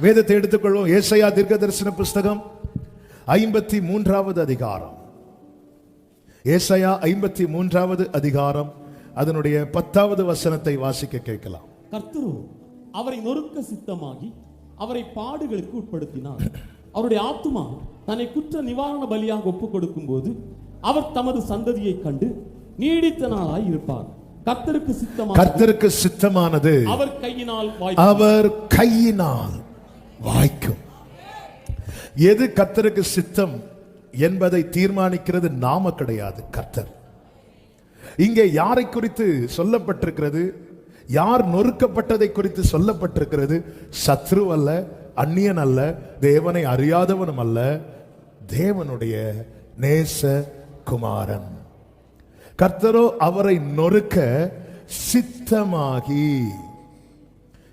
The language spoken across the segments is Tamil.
வேதத்தை எடுத்துக்கொள்வோம். ஏசாயா தீர்க்கதரிசன புஸ்தகம் 53வது அதிகாரம். ஏசாயா 53வது அதிகாரம் அதனுடைய 10வது வசனத்தை வாசிக்க கேட்கலாம். கர்த்தரோ அவரை நொறுக்க சித்தமாகி அவரை பாடுகளுக்கு உட்படுத்தினார். அவருடைய ஆத்துமா தன்னை குற்ற நிவாரண பலியாக ஒப்புக் கொடுக்கும் போது அவர் தமது சந்ததியை கண்டு நீடித்த நாளாய் இருப்பார். கர்த்தருக்கு சித்தமானது அவர் கையினால் வாய்க்கும். எது கர்த்தருக்கு சித்தம் என்பதை தீர்மானிக்கிறது நாம கிடையாது, கர்த்தர். இங்கே யாரை குறித்து சொல்லப்பட்டிருக்கிறது? யார் நொறுக்கப்பட்டதை குறித்து சொல்லப்பட்டிருக்கிறது? சத்ரு அல்ல, அந்நியன் அல்ல, தேவனை அறியாதவனும் அல்ல, தேவனுடைய நேச குமாரன். கர்த்தரோ அவரை நொறுக்க சித்தமாகி,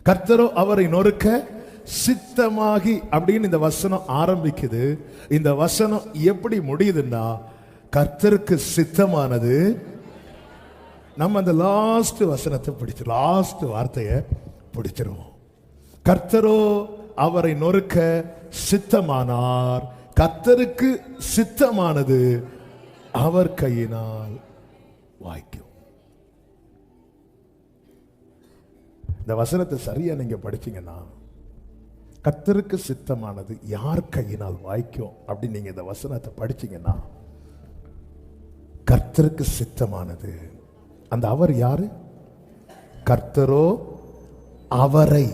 கர்த்தரோ அவரை நொறுக்க சித்தமாகி அப்படின்னு இந்த வசனம் ஆரம்பிக்குது. இந்த வசனம் எப்படி முடியுதுன்னா, கர்த்தருக்கு சித்தமானது. நம்ம அந்த லாஸ்ட் வசனத்தை பிடிச்சு, லாஸ்ட் வார்த்தையை பிடிச்சிருவோம். கர்த்தரோ அவரை நொறுக்க சித்தமானார், கர்த்தருக்கு சித்தமானது அவர் கையினால் வாய்க்கும். இந்த வசனத்தை சரியா நீங்க படிச்சீங்கன்னா, கர்த்தருக்கு சித்தமானது யார் கையினால் வாய்க்கும் அப்படின்னு நீங்க இந்த வசனத்தை படிச்சீங்கன்னா, கர்த்தருக்கு சித்தமானது, அந்த அவர் யாரு? கர்த்தரோ அவரை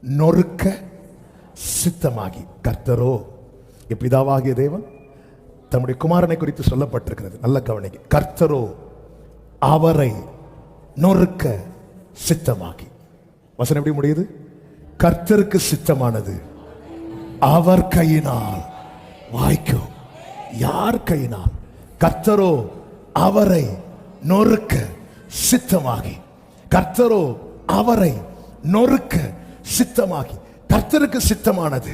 நொறுக்க சித்தமாகி. கர்த்தரோ பிதாவாகிய தேவன் தம்முடைய குமாரனை குறித்து சொல்லப்பட்டிருக்கிறது. நல்ல கவனிக்க. கர்த்தரோ அவரை நொறுக்க சித்தமாகி. வசனம் எப்படி முடியுது? கர்த்தருக்கு சித்தமானது அவர் கையினால் வாய்க்கும். யார் கையினால்? கர்த்தரோ அவரை நொறுக்க சித்தமாகி. கர்த்தரோ அவரை நொறுக்க சித்தமாகி. கர்த்தருக்கு சித்தமானது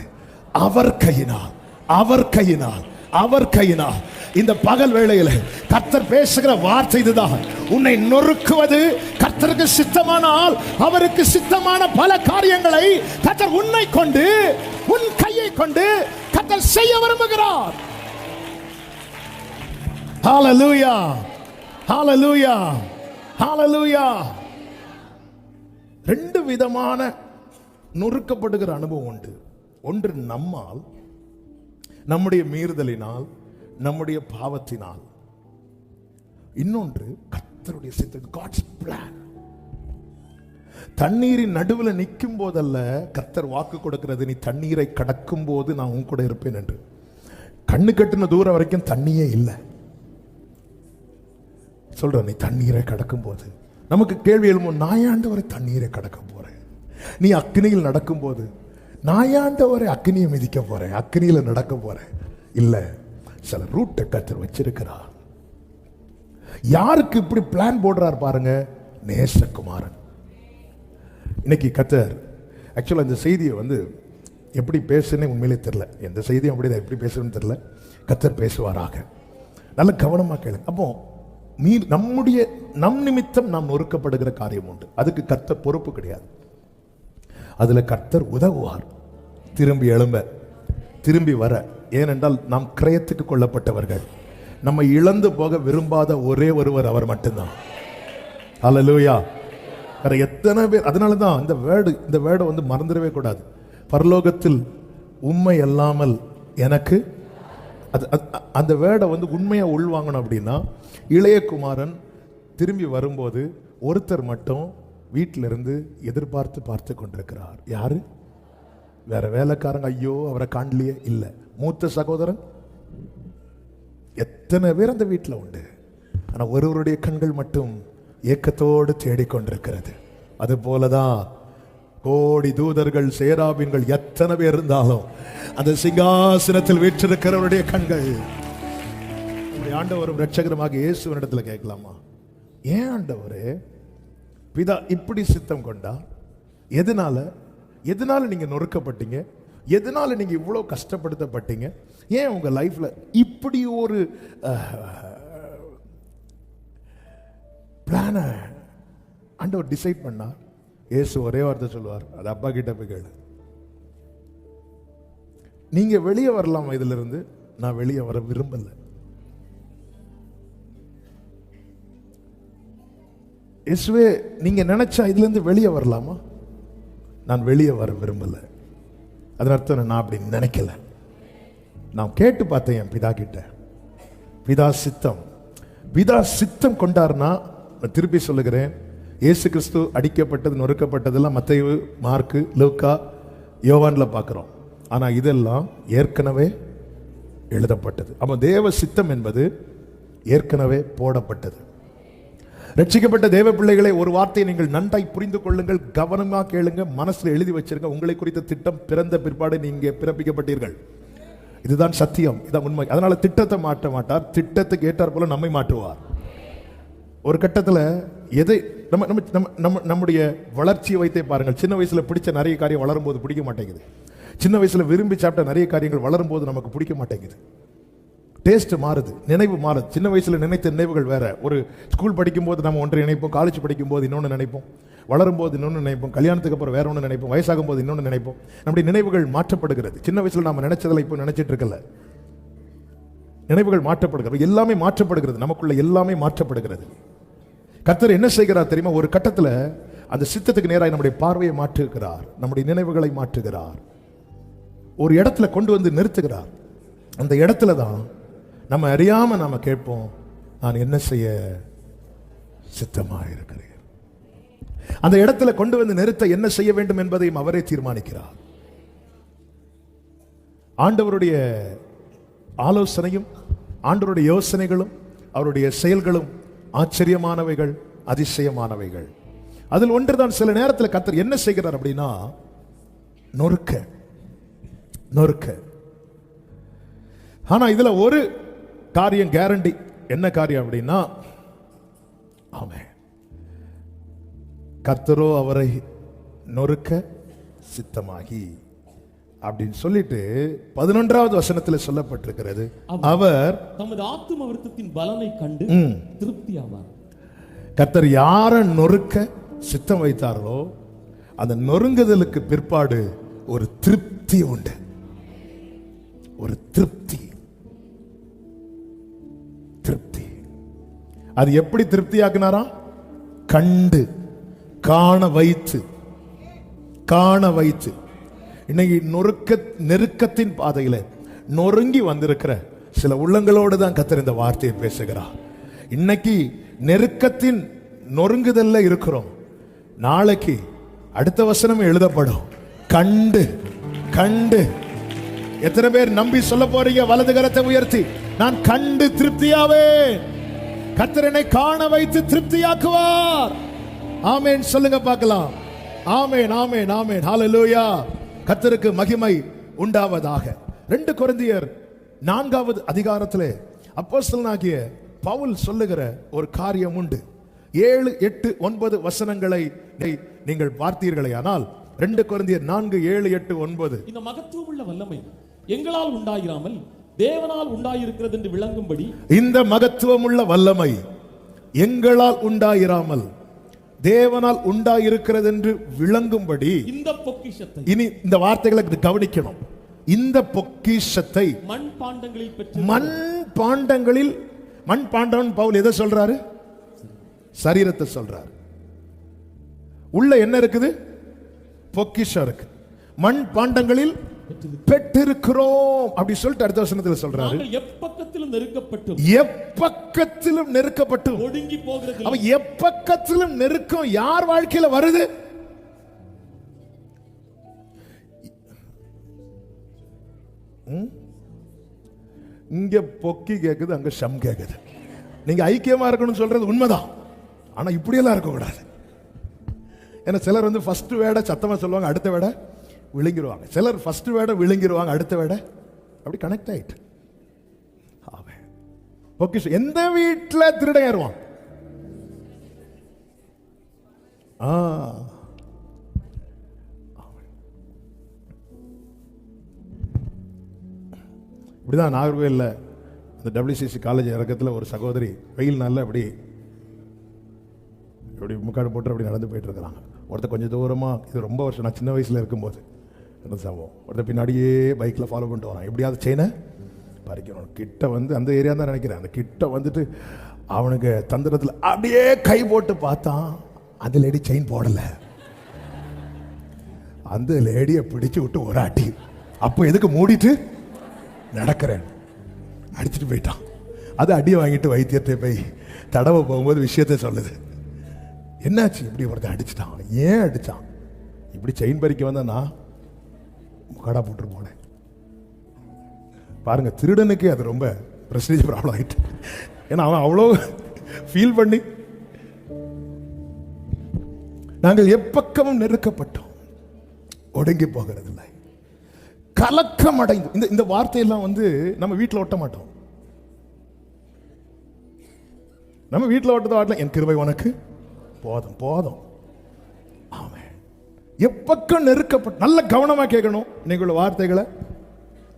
அவர் கையினால், அவர் கையினால், அவர் கையினால். இந்த பகல் வேளையில் கர்த்தர் பேசுகிற வார்த்தை இதுதான். உன்னை நொறுக்குவது கர்த்தருக்கு சித்தமானால், அவருக்கு சித்தமான பல காரியங்களை கர்த்தர் உன்னை கொண்டு, உன் கையை கொண்டு கர்த்தர் செய்ய விரும்புகிறார். ஹalleluya, ஹalleluya, ஹalleluya. ரெண்டு விதமான நொறுக்கப்படுகிற அனுபவம் உண்டு. ஒன்று நம்மால், நம்முடைய மீறுதலினால், நம்முடைய பாவத்தினால். இன்னொன்று கர்த்தருடைய சித்தம், God's plan. தண்ணீரின் நடுவில் நிற்கும் போதல்ல கர்த்தர் வாக்கு கொடுக்கிறது, நீ தண்ணீரை கடக்கும் போது நான் உன் கூட இருப்பேன் என்று. கண்ணு கட்டின தூரம் வரைக்கும் தண்ணியே இல்லை. சொல்ற, நீ தண்ணீரை கடக்கும் போது நமக்கு கேள்வி எழும்போது, நாயாண்டவரை தண்ணீரை கடக்க போறேன். நீ அக்னியில் நடக்கும் போது, நாயாண்டவரை அக்னியை மிதிக்க போறேன், அக்னியில நடக்க போறேன். இல்ல, சில ரூட்டை கர்த்தர் வச்சிருக்கிறார். யாருக்கு இப்படி பிளான் போடுறார் பாருங்க, நேசகுமாரன். இன்னைக்கு கர்த்தர் ஆக்சுவலா இந்த செய்தியை எப்படி பேசுன்னு உண்மையிலே தெரியல. எந்த செய்தியும் அப்படிதான், எப்படி பேசுறதுன்னு தெரியல. கர்த்தர் பேசுவாராக. நல்ல கவனமா கேளுங்க. அப்போ நம்முடைய நம் நிமித்தம் நாம் நொறுக்கப்படுகிற காரியம் உண்டு. அதுக்கு கர்த்தர் பொறுப்பு கிடையாது. அதுல கர்த்தர் உதவுவார், திரும்பி எழும்ப, திரும்பி வர. ஏனென்றால் நாம் கிரயத்துக்கு கொள்ளப்பட்டவர்கள். நம்ம இழந்து போக விரும்பாத ஒரே ஒருவர் அவர் மட்டும்தான். ஹல்லேலூயா. எத்தனை பேர், அதனாலதான் இந்த வேர்டை மறந்துடவே கூடாது. பரலோகத்தில் உண்மை அல்லாமல் எனக்கு, அந்த வேர்டை உண்மையா உள்வாங்கணும். அப்படின்னா, இளைய குமாரன் திரும்பி வரும்போது ஒருத்தர் மட்டும் வீட்டிலிருந்து எதிர்பார்த்து பார்த்து கொண்டிருக்கிறார். யாரு? வேற வேலைக்காரங்க, ஐயோ அவரை காணலையே, இல்லை, மூத்த சகோதரன். எத்தனை பேர் அந்த வீட்டில் உண்டு. ஆனா ஒருவருடைய கண்கள் மட்டும் ஏக்கத்தோடு தேடிக்கொண்டிருக்கிறது. அது போலதான் கோடி தூதர்கள், சேராபீன்கள் எத்தனை பேர் இருந்தாலும் அந்த சிங்காசனத்தில் வீற்றிருக்கிறவருடைய கண்கள். ஆண்டவரும் இரட்சகருமாக இயேசுவினிடத்துல கேட்கலாமா, ஏன் ஆண்டவரே பிதா இப்படி சித்தம் கொண்டா? எதனால நீங்க நொறுக்கப்பட்டீங்க? எதனால நீங்க இவ்வளவு கஷ்டப்படுத்தப்பட்டீங்க? ஏன் உங்க லைஃப்ல இப்படி ஒரு பிளான ஆண்டவர் டிசைட் பண்ணா? இயேசு ஒரே வார்த்தை சொல்லுவார், அது அப்பா கிட்ட போய் கேளு. நீங்க வெளியே வரலாம், இதுல இருந்து நான் வெளியே வர விரும்பல. இயேசுவே நீங்க நினைச்சா இதுல இருந்து வெளியே வரலாமா? நான் வெளியே வர விரும்பல. அதன் அர்த்தம் நான் அப்படி நினைக்கல. நான் கேட்டு பார்த்தேன் என் பிதா கிட்ட. பிதா சித்தம் கொண்டார்னா, திருப்பி சொல்லுகிறேன், இயேசு கிறிஸ்து அடிக்கப்பட்டது நொறுக்கப்பட்டதெல்லாம் மத்தேயு, மார்க்கு, லூக்கா, யோவான்ல பார்க்கிறோம். ஆனா இதெல்லாம் ஏற்கனவே எழுதப்பட்டது. அப்ப தேவ சித்தம் என்பது ஏற்கனவே போடப்பட்டது. ரட்சிக்கப்பட்ட தேவ பிள்ளைகளை, ஒரு வார்த்தையை நீங்கள் நன்றாய் புரிந்து கொள்ளுங்கள், கவனமா கேளுங்க, மனசுல எழுதி வச்சிருங்க. உங்களை குறித்த திட்டம் பிறந்த பிற்பாடு நீங்க பிறப்பிக்கப்பட்டீர்கள். இதுதான் சத்தியம், இதான் உண்மை. அதனால திட்டத்தை மாற்ற மாட்டார், திட்டத்துக்கு ஏற்றார் போல நம்மை மாற்றுவார். ஒரு கட்டத்தில் எதை நம்முடைய வளர்ச்சியை வைத்தே பாருங்கள். சின்ன வயசுல பிடிச்ச நிறைய காரியம் வளரும் போது பிடிக்க மாட்டேங்குது. சின்ன வயசுல விரும்பி சாப்பிட்ட நிறைய காரியங்கள் வளரும் போது நமக்கு பிடிக்க மாட்டேங்குது. டேஸ்ட் மாறுது, நினைவு மாறுது. சின்ன வயசுல நினைத்த நினைவுகள் வேற. ஒரு ஸ்கூல் படிக்கும் போது நம்ம ஒன்று நினைப்போம், காலேஜ் படிக்கும் போது இன்னொன்று நினைப்போம், வளரும் போது இன்னொன்று நினைப்போம், கல்யாணத்துக்கு அப்புறம் வேற ஒன்று நினைப்போம், வயசாகும் போது இன்னொன்று நினைப்போம். நம்முடைய நினைவுகள் மாற்றப்படுகிறது. சின்ன வயசுல நாம நினைச்சதில் இப்போ நினைச்சிட்டு இருக்கல, நினைவுகள் மாற்றப்படுகிறது, எல்லாமே மாற்றப்படுகிறது, நமக்குள்ள எல்லாமே மாற்றப்படுகிறது. கர்த்தர் என்ன செய்கிறார் தெரியுமா? ஒரு கட்டத்தில் அந்த சித்தத்துக்கு நேராக நம்முடைய பார்வையை மாற்றுகிறார், நம்முடைய நினைவுகளை மாற்றுகிறார், ஒரு இடத்துல கொண்டு வந்து நிறுத்துகிறார். அந்த இடத்துல தான் நம்ம அறியாம நாம கேட்போம், நான் என்ன செய்ய சித்தமாக இருக்கிறேன். அந்த இடத்துல கொண்டு வந்து நிறுத்த என்ன செய்ய வேண்டும் என்பதையும் அவரே தீர்மானிக்கிறார். ஆண்டவருடைய ஆலோசனையும் ஆண்டவருடைய யோசனைகளும் அவருடைய செயல்களும் ஆச்சரியமானவைகள், அதிசயமானவைகள். அதில் ஒன்றுதான் சில நேரத்தில் கர்த்தர் என்ன செய்கிறார் அப்படின்னா, நொறுக்க. ஆனா இதுல ஒரு காரியம் கேரண்டி. என்ன காரியம் அப்படின்னா, ஆமென், கர்த்தரோ அவரை நொறுக்க சித்தமாகி அப்படின்னு சொல்லிட்டு 11வது வசனத்தில் சொல்லப்பட்டிருக்கிறது, அவர் தமது ஆத்தும விருத்தத்தின் பலனை கண்டு திருப்தி ஆவார். கர்த்தர் யாரை நொறுக்க சித்தம் வைத்தார்களோ அந்த நொறுங்குதலுக்கு பிற்பாடு ஒரு திருப்தி உண்டு. ஒரு திருப்தி. அது எப்படி திருப்தி ஆக்குனாராம்? கண்டு, காண வைத்து. இன்னைக்கு நெருக்கத்தின் பாதையில நொறுங்கி வந்திருக்கிற சில உள்ளங்களோடு தான் கர்த்தர் இந்த வார்த்தையை பேசுகிறார். இன்னைக்கு நெருக்கத்தின் நொறுங்குதல்ல இருக்கிறோம். நாளைக்கு அடுத்த வசனம் எழுதப்படும், கண்டு. எத்தனை பேர் நம்பி சொல்ல போறீங்க? வலது கரத்தை உயர்த்தி, நான் கண்டு திருப்தியாவேன். கர்த்தர் என்னை காண வைத்து திருப்தியாக்குவார். ஆமென் சொல்லுங்க பார்க்கலாம். ஆமென், ஆமென், ஆமென். ஹல்லேலூயா. கர்த்தருக்கு மகிமை உண்டாவதாக. 2 கொரிந்தியர் 4வது அதிகாரத்திலே அப்போஸ்தலனாகிய பவுல் சொல்லுகிற ஒரு காரியம் உண்டு. 7, 8, 9 வசனங்களை நீங்கள் பார்த்தீர்களே ஆனால் 2 கொரிந்தியர் 4, 7, 8, 9. இந்த மகத்துவமுள்ள வல்லமை எங்களால் உண்டாயிராமல் தேவனால் உண்டாயிருக்கிறது என்று விளங்கும்படி, இந்த மகத்துவமுள்ள வல்லமை எங்களால் உண்டாயிராமல் தேவனால் உண்டாயிருக்கிறது என்று விளங்கும்படி, இந்த பொக்கிஷத்தை, இனி இந்த வார்த்தைகளை கவனிக்கணும், இந்த பொக்கிஷத்தை மண்பாண்டங்களில் பெற்று, மண்பாண்டம் பவுல் எதை சொல்றாரு? சரீரத்தை சொல்றாரு. உள்ள என்ன இருக்குது? பொக்கிஷம் இருக்கு. மண் பாண்டங்களில் பெற்றிருக்கிறோம் அப்படி சொல்லிட்டு அடுத்த வசனத்தில் சொல்றாரு, எப்பக்கத்திலும் நெருக்கப்பட்டு ஒடுங்கி போகிறது. அவன் எப்பக்கத்திலும் நெருக்கம் யார் வாழ்க்கையில வருது? இங்க பொக்கி கேக்குது, அங்க ஷம் கேக்குது. நீங்க ஐக்கியமா இருக்கணும்னு சொல்றது உண்மைதான், ஆனா இப்படியெல்லாம் இருக்க கூடாது. ஏன்னா சிலர் வந்து ஃபர்ஸ்ட் வேர்டை சத்தமா சொல்லுவாங்க, அடுத்த வேர்டை விழுங்கிடுவாங்க. சிலர் ஃபர்ஸ்ட் வேர்டை விழுங்கிடுவாங்க, அடுத்த வேர்டை அப்படி கனெக்ட் ஆயிட்டு. பொக்கிஷம். எந்த வீட்டில் திருடன் ஏறுவான்? இப்படிதான் நாகர்கோயிலில் அந்த WCC காலேஜ் இறக்கத்தில் ஒரு சகோதரி வெயில் நாளில் அப்படி முக்காடு போட்டு அப்படி நடந்து போயிட்டு இருக்கிறாங்க. ஒருத்தர் கொஞ்சம் தூரமாக, இது ரொம்ப வருஷம், நான் சின்ன வயசில் இருக்கும்போது ஒருத்தர் பின்னாடியே பைக்கில் ஃபாலோ பண்ணிட்டு வரான், எப்படியாவது செயினை பறிக்கணும். கிட்ட வந்து அந்த ஏரியா தான் நினைக்கிறேன், அந்த கிட்ட வந்துட்டு அவனுக்கு தந்திரத்தில் அப்படியே கை போட்டு பார்த்தான், அந்த லேடி செயின் போடலை. அந்த லேடியை பிடிச்சு விட்டு ஒரு அடி. அப்போ எதுக்கு மூடிட்டு நடக்கிறேன், அடிச்சுட்டு போயிட்டான். அது அடியை வாங்கிட்டு வைத்தியத்தை போய் தடவை போகும்போது விஷயத்தை சொல்லுது. என்னாச்சு, இப்படி ஒருத்தன் அடிச்சிட்டான். ஏன் அடிச்சான்? இப்படி செயின் பறிக்க வந்தா நான் கடா போட்டு போனேன். பாருங்க, திருடனுக்கு அது ரொம்ப பிரஸ்டீஜ் ப்ராப்ளம் ஆயிட்டு. ஏன்னா அவன் அவ்வளோ ஃபீல் பண்ணி. நாங்கள் எப்பக்கமும் நெருக்கப்பட்டோம், ஒடுங்கி போகிறதில்லை, கலக்கம் அடைந்து. இந்த வார்த்தையெல்லாம் வந்து நம்ம வீட்டில் ஒட்ட மாட்டோம். நம்ம வீட்டில் ஓட்டத வாட்டில் என் கிருபை உனக்கு போதும் போதும். ஆமென். எப்பக்கம் நெருக்கப்பட்ட. நல்ல கவனமா கேட்கணும் நீங்கள வார்த்தைகளை,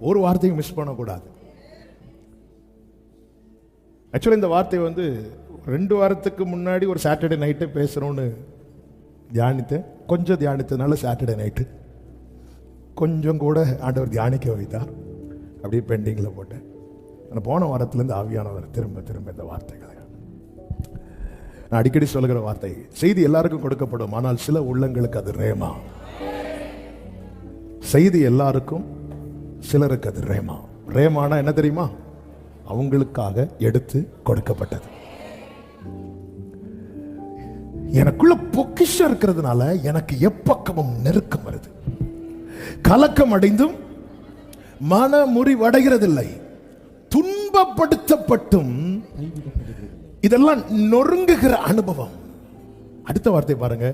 ஒரு வார்த்தையும் மிஸ் பண்ணக்கூடாது. ஆக்சுவலி இந்த வார்த்தை வந்து 2 வாரத்துக்கு முன்னாடி ஒரு சாட்டர்டே நைட்டு பேசுகிறோன்னு தியானித்தேன். கொஞ்சம் தியானித்ததுனால சாட்டர்டே நைட்டு கொஞ்சம் கூட ஆண்டவர் தியானிக்க வைத்தார், அப்படியே பெண்டிங்கில் போட்டேன். ஆனால் போன வாரத்திலேருந்து ஆவியானவர் திரும்ப திரும்ப இந்த வார்த்தைகளை, நான் அடிக்கடி சொல்லுகிற வார்த்தை, செய்தி எல்லாருக்கும் கொடுக்கப்படும், ஆனால் சில உள்ளங்களுக்கு அது ரேமா. செய்தி எல்லாருக்கும், சிலருக்கு அது ரேமா. ரேமானா என்ன தெரியுமா? அவங்களுக்காக எடுத்து கொடுக்கப்பட்டது. எனக்குள்ள பொக்கிஷம் இருக்கிறதுனால எனக்கு எப்பக்கமும் நெருக்கம் வருது. கலக்கம் அடைந்தும் மன முறிவடைகிறதில்லை, துன்பப்படுத்தப்பட்டும் இதெல்லாம் நொறுங்குகிற அனுபவம். அடுத்த வார்த்தை பாருங்க,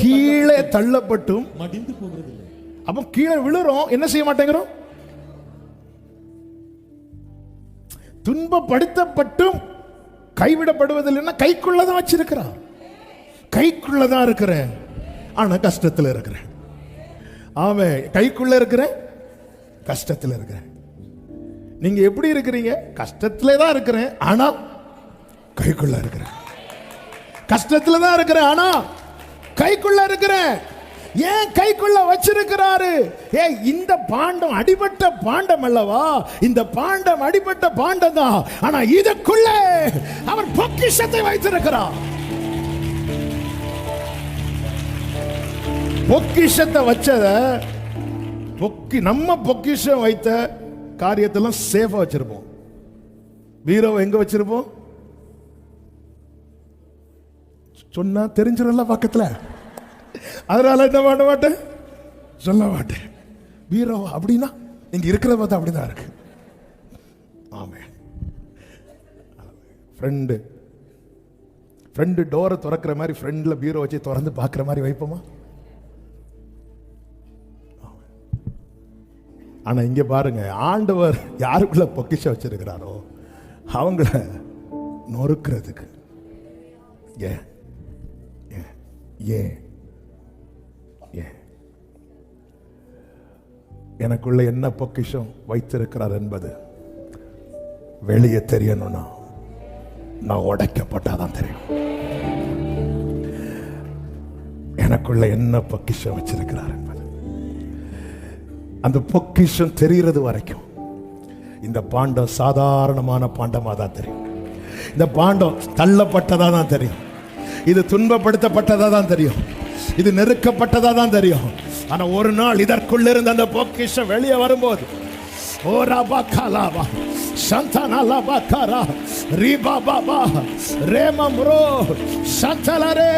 கீழே தள்ளப்பட்டும் மடிந்து போகிறதில்லை. அப்ப கீழே விழுறோம், என்ன செய்ய மாட்டேங்கிறோம்? துன்பப்படுத்தப்பட்டும் கைவிடப்படுவதில்லைன்னா கைக்குள்ளதான் வச்சிருக்கிறார். கைக்குள்ளதான் இருக்கிறேன், ஆனா கஷ்டத்தில் இருக்கிறேன். ஆமே, கைக்குள்ள இருக்கிறேன், கஷ்டத்தில் இருக்கிறேன். நீங்க எப்படி இருக்கிறீங்க? கஷ்டத்திலே தான் இருக்கிறேன், ஆனா கைக்குள்ள இருக்கிறேன். கஷ்டத்துல தான் இருக்கிறேன், ஆனா கைக்குள்ள இருக்கிறேன். ஏன் கைக்குள்ள வச்சிருக்கிறாரு? இந்த பாண்டம் அடிபட்ட பாண்டம் அல்லவா? இந்த பாண்டம் அடிபட்ட பாண்டம் தான், ஆனா இதுக்குள்ள அவர் பொக்கிஷத்தை வைத்திருக்கிறார். பொக்கிஷத்தை வச்சத நம்ம பொக்கிஷம் வைத்த காரியத்தெல்லாம் சேஃபா வச்சிருப்போம். பீரோவை எங்க வச்சிருப்போம்? சொன்னா தெரிஞ்சிடல பக்கத்துல, அதனால என்ன பண்ண மாட்டேன், சொல்ல மாட்டேன். பீரோ அப்படின்னா நீங்க இருக்கிறத பார்த்தா அப்படிதான் இருக்கு. ஆமே. ஃப்ரெண்டு டோரை திறக்கிற மாதிரி ஃப்ரெண்ட்ல பீரோ வச்சு திறந்து பார்க்குற மாதிரி வைப்போமா? ஆனா இங்க பாருங்க, ஆண்டவர் யாருக்குள்ள பொக்கிஷம் வச்சிருக்கிறாரோ அவங்கள நொறுக்கிறதுக்கு. ஏன் ஏன் ஏன் எனக்குள்ள என்ன பொக்கிஷம் வைத்திருக்கிறார் என்பது வெளியே தெரியணும்னா நான் உடைக்கப்பட்டாதான் தெரியும். எனக்குள்ள என்ன பொக்கிஷம் வச்சிருக்கிறார் என்பது, அந்த பொக்கிஷம் தெரிகிறது வரைக்கும் இந்த பாண்டம் சாதாரணமான பாண்டமா தான் தெரியும். இந்த பாண்டம் தள்ளப்பட்டதா தான் தெரியும். இது துன்பப்படுத்தப்பட்டதா தான் தெரியும். இது நெருக்கப்பட்டதா தான் தெரியும். ஆனா ஒரு நாள் இதற்குள்ள இருந்து அந்த பொக்கிஷம் வெளியே வரும்போது, ஓ ரபா கலாபா சந்தனா லபா கரா ரிபா பாபா ரேமம்ரோ சந்தலரே,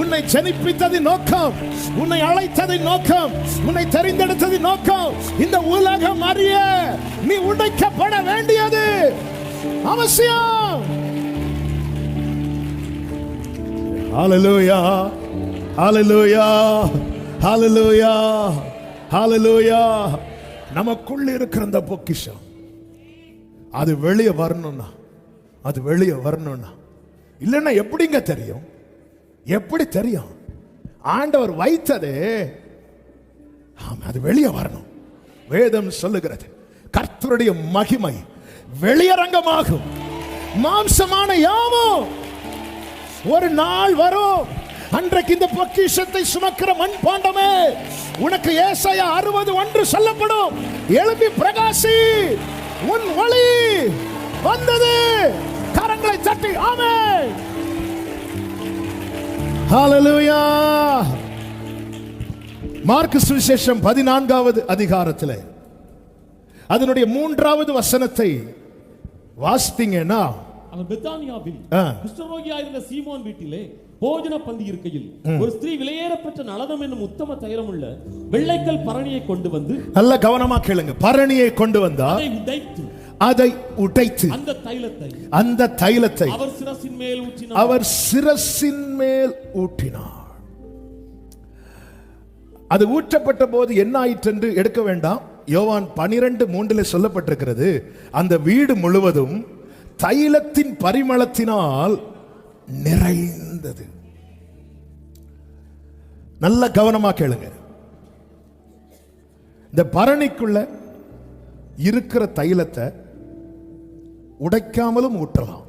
உன்னை ஜனிப்பித்ததின் நோக்கம், உன்னை அழைத்ததின் நோக்கம், உன்னை தெரிந்தெடுத்ததின் நோக்கம் இந்த உலகம் அறிய நீ உடைக்கப்பட வேண்டியது அவசியம். ஹalleluya ஹalleluya ஹalleluya ஹalleluya. நமக்குள்ள இருக்கிற அந்த பொக்கிஷம் அது வெளியே வரணும்னா, அது வெளியே வரணும்னா, இல்லைன்னா எப்படிங்க தெரியும்? எப்படி தெரியும்? ஆண்டவர் வைத்ததே அது வெளியே வரணும். வேதம் சொல்லுகிறது, கர்த்தருடைய மகிமை வெளியரங்கமாகும், மாம்சமான யாவும் ஒரு நாள் வரும் அன்றைக்கு இந்த பொக்கிஷத்தை சுமக்கிற மண் பாண்டமே, உனக்கு ஏசாயா 60:1 சொல்லப்படும். எழும்பி பிரகாசி, உன் ஒளி வந்தது. கரங்களை தட்டி ஆமென். ஹalleluya. மார்க்கு சுவிசேஷம் 14வது அதிகாரத்தில் அதனுடைய 3வது வசனத்தை வாசித்தீங்கன்னா, அவன் பெத்தானியாவில் குஷ்டரோகியாயிருந்த சீமோன் வீட்டிலே போஜன பந்தி இருக்கையில் ஒரு ஸ்திரீ விலையேறப்பட்ட நளதம் என்னும் உத்தம தைலமுள்ள வெள்ளைக்கல் பரணியை கொண்டு வந்து, நல்ல கவனமா கேளுங்க, பரணியை கொண்டு வந்தார். அதை உடைத்து அந்த தைலத்தை அவர் சிரசின் மேல் ஊற்றினார். அது ஊற்றப்பட்ட போது என்ன ஆயிற்று என்று எடுக்க வேண்டாம். யோவான் 12:3 சொல்லப்பட்டிருக்கிறது, அந்த வீடு முழுவதும் தைலத்தின் பரிமளத்தினால் நிறைந்தது. நல்ல கவனமா கேளுங்க. இந்த பரணிக்குள்ள இருக்கிற தைலத்தை உடைக்காமலும் ஊற்றலாம்,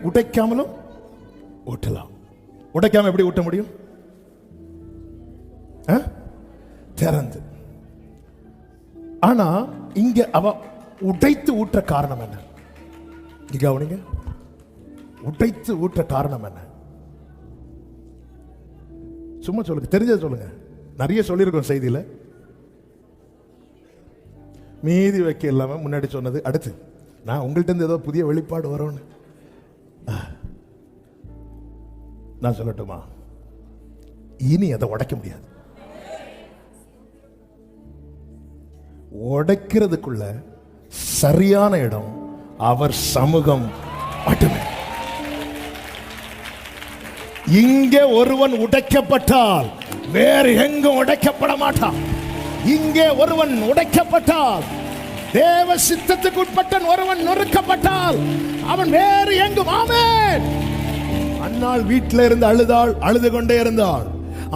உடைக்காமலும் ஊற்றலாம். உடைக்காம எப்படி ஊட்ட முடியும்? திறந்து. ஆனா இங்க அவ உடைத்து ஊற்ற காரணம் என்ன? கவனிங்க, உடைத்து ஊற்ற காரணம் என்ன? சும்மா சொல்லுங்க, தெரிஞ்சதை சொல்லுங்க. நிறைய சொல்லியிருக்கோம் செய்தியில, மீதி வைக்க இல்லாம முன்னாடி சொன்னது. அடுத்து நான் உங்கள்கிட்ட இருந்து ஏதோ புதிய வெளிப்பாடு வரும்னு நான் சொல்லட்டுமா? இனி அதை உடைக்க முடியாது. உடைக்கிறதுக்குள்ள சரியான இடம் அவர் சமூகம் மட்டுமே. இங்கே ஒருவன் உடைக்கப்பட்டால் வேறு எங்கும் உடைக்கப்பட மாட்டான். இங்கே ஒருவன் உடைக்கப்பட்டால், தேவ சித்தத்துக்கு உட்பட்ட ஒருவன் நொறுக்கப்பட்டால், அவன் வேறு எங்கும். ஆமென். அன்னாள் வீட்டில் இருந்து அழுதாள், அழுது கொண்டே இருந்தாள்.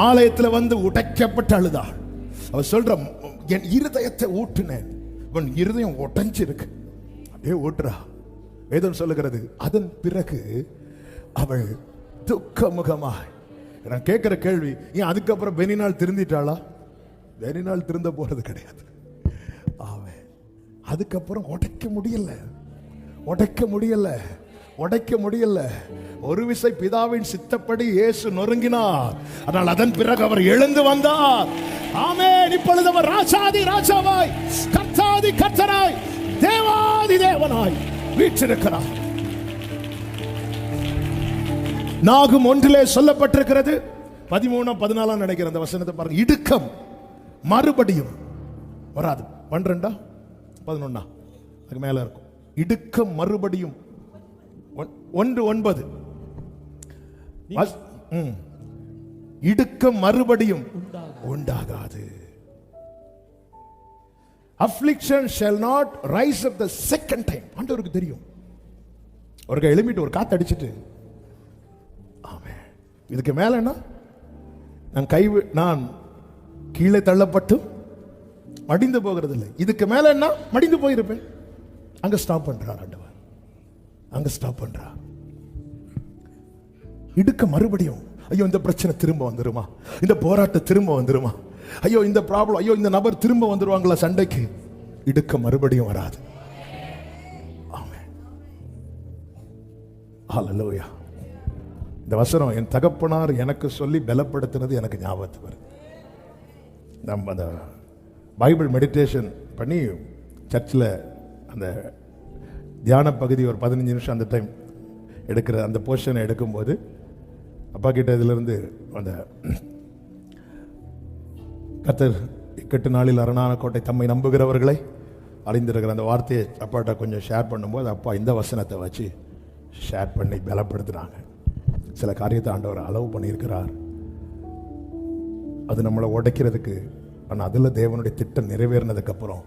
ஆலயத்தில் வந்து உடைக்கப்பட்டு அழுதாள். அவள் சொல்ற, என் இருதயத்தை ஊற்றினேன், உன் இருதயம் உடைஞ்சிருக்கு. அப்படியே ஊற்றுறா. வேதம் சொல்லுகிறது, அதன் பிறகு அவள் துக்க முகமாய். நான் கேட்கிற கேள்வி, ஏன் அதுக்கப்புறம் பெனினாள் திருந்திட்டாளா? பெனினாள் திருந்த போறது கிடையாது. ஆமென். அதுக்கப்புறம் உடைக்க முடியல, உடைக்க முடியல, உடைக்க முடியல. ஒரு விசை பிதாவின் சித்தப்படி இயேசு நொறுங்கினார். ஆனால் அதன் பிறகு அவர் எழுந்து வந்தார். ஆமென். இப்பொழுது அவர் ராஜாதி ராஜாவாய், கர்த்தாதி கர்த்தராய், தேவாதி தேவனாய் வீற்றிருக்கிறார். நாகும் 1 சொல்லப்பட்டிருக்கிறது, 13-14 நினைக்கிற அந்த வசனத்தை பாருங்க. இடுக்கம் மறுபடியும் வராது. 12-11 அதுக்கு மேல இருக்கும். இடுக்கம் மறுபடியும் 1:9 இடுக்கம் மறுபடியும் உண்டாகாது. affliction shall not rise up the second time. ஆண்டவருக்கு தெரியும். ஒரு எழும்பிட்டு ஒரு காத்து அடிச்சிட்டு, ஆமென், இதுக்கு மேல என்ன, நான் கீழே தள்ளப்பட்டு மடிந்து போகிறது இல்லை, இதுக்கு மேல என்ன மடிந்து போயிருப்பேன். அங்க ஸ்டாப் பண்றார் ஆண்டவர், அங்க ஸ்டாப் பண்றா. இடுக்க மறுபடியும், ஐயோ இந்த பிரச்சனை திரும்ப வந்துருமா, இந்த போராட்டம் திரும்ப வந்துருமா, ஐயோ இந்த ப்ராப்ளம், ஐயோ இந்த நபர் திரும்ப வந்துருவாங்களா சண்டைக்கு. இடுக்க மறுபடியும் வராது. ஆமென். ஹல்லேலூயா. இந்த வசனம் என் தகப்பனார் எனக்கு சொல்லி பலப்படுத்தினது எனக்கு ஞாபகத்துக்கு வருது. நம்ம அந்த பைபிள் மெடிடேஷன் பண்ணி சர்ச்சில் அந்த தியான பகுதி ஒரு 15 நிமிஷம் அந்த டைம் எடுக்கிற அந்த போர்ஷனை எடுக்கும்போது அப்பா கிட்ட இதிலிருந்து அந்த கர்த்தர் இக்கட்டு நாளில் அரணான கோட்டை தம்மை நம்புகிறவர்களை அறிந்திருக்கிற அந்த வார்த்தையை அப்பாட்ட கொஞ்சம் ஷேர் பண்ணும்போது அப்பா இந்த வசனத்தை வச்சு ஷேர் பண்ணி பலப்படுத்துனாங்க. சில காரியத்தை ஆண்டவர் அளவு பண்ணியிருக்கிறார். அது நம்மளை உடைக்கிறதுக்கு. ஆனால் அதில் தேவனுடைய திட்டம் நிறைவேறினதுக்கு அப்புறம்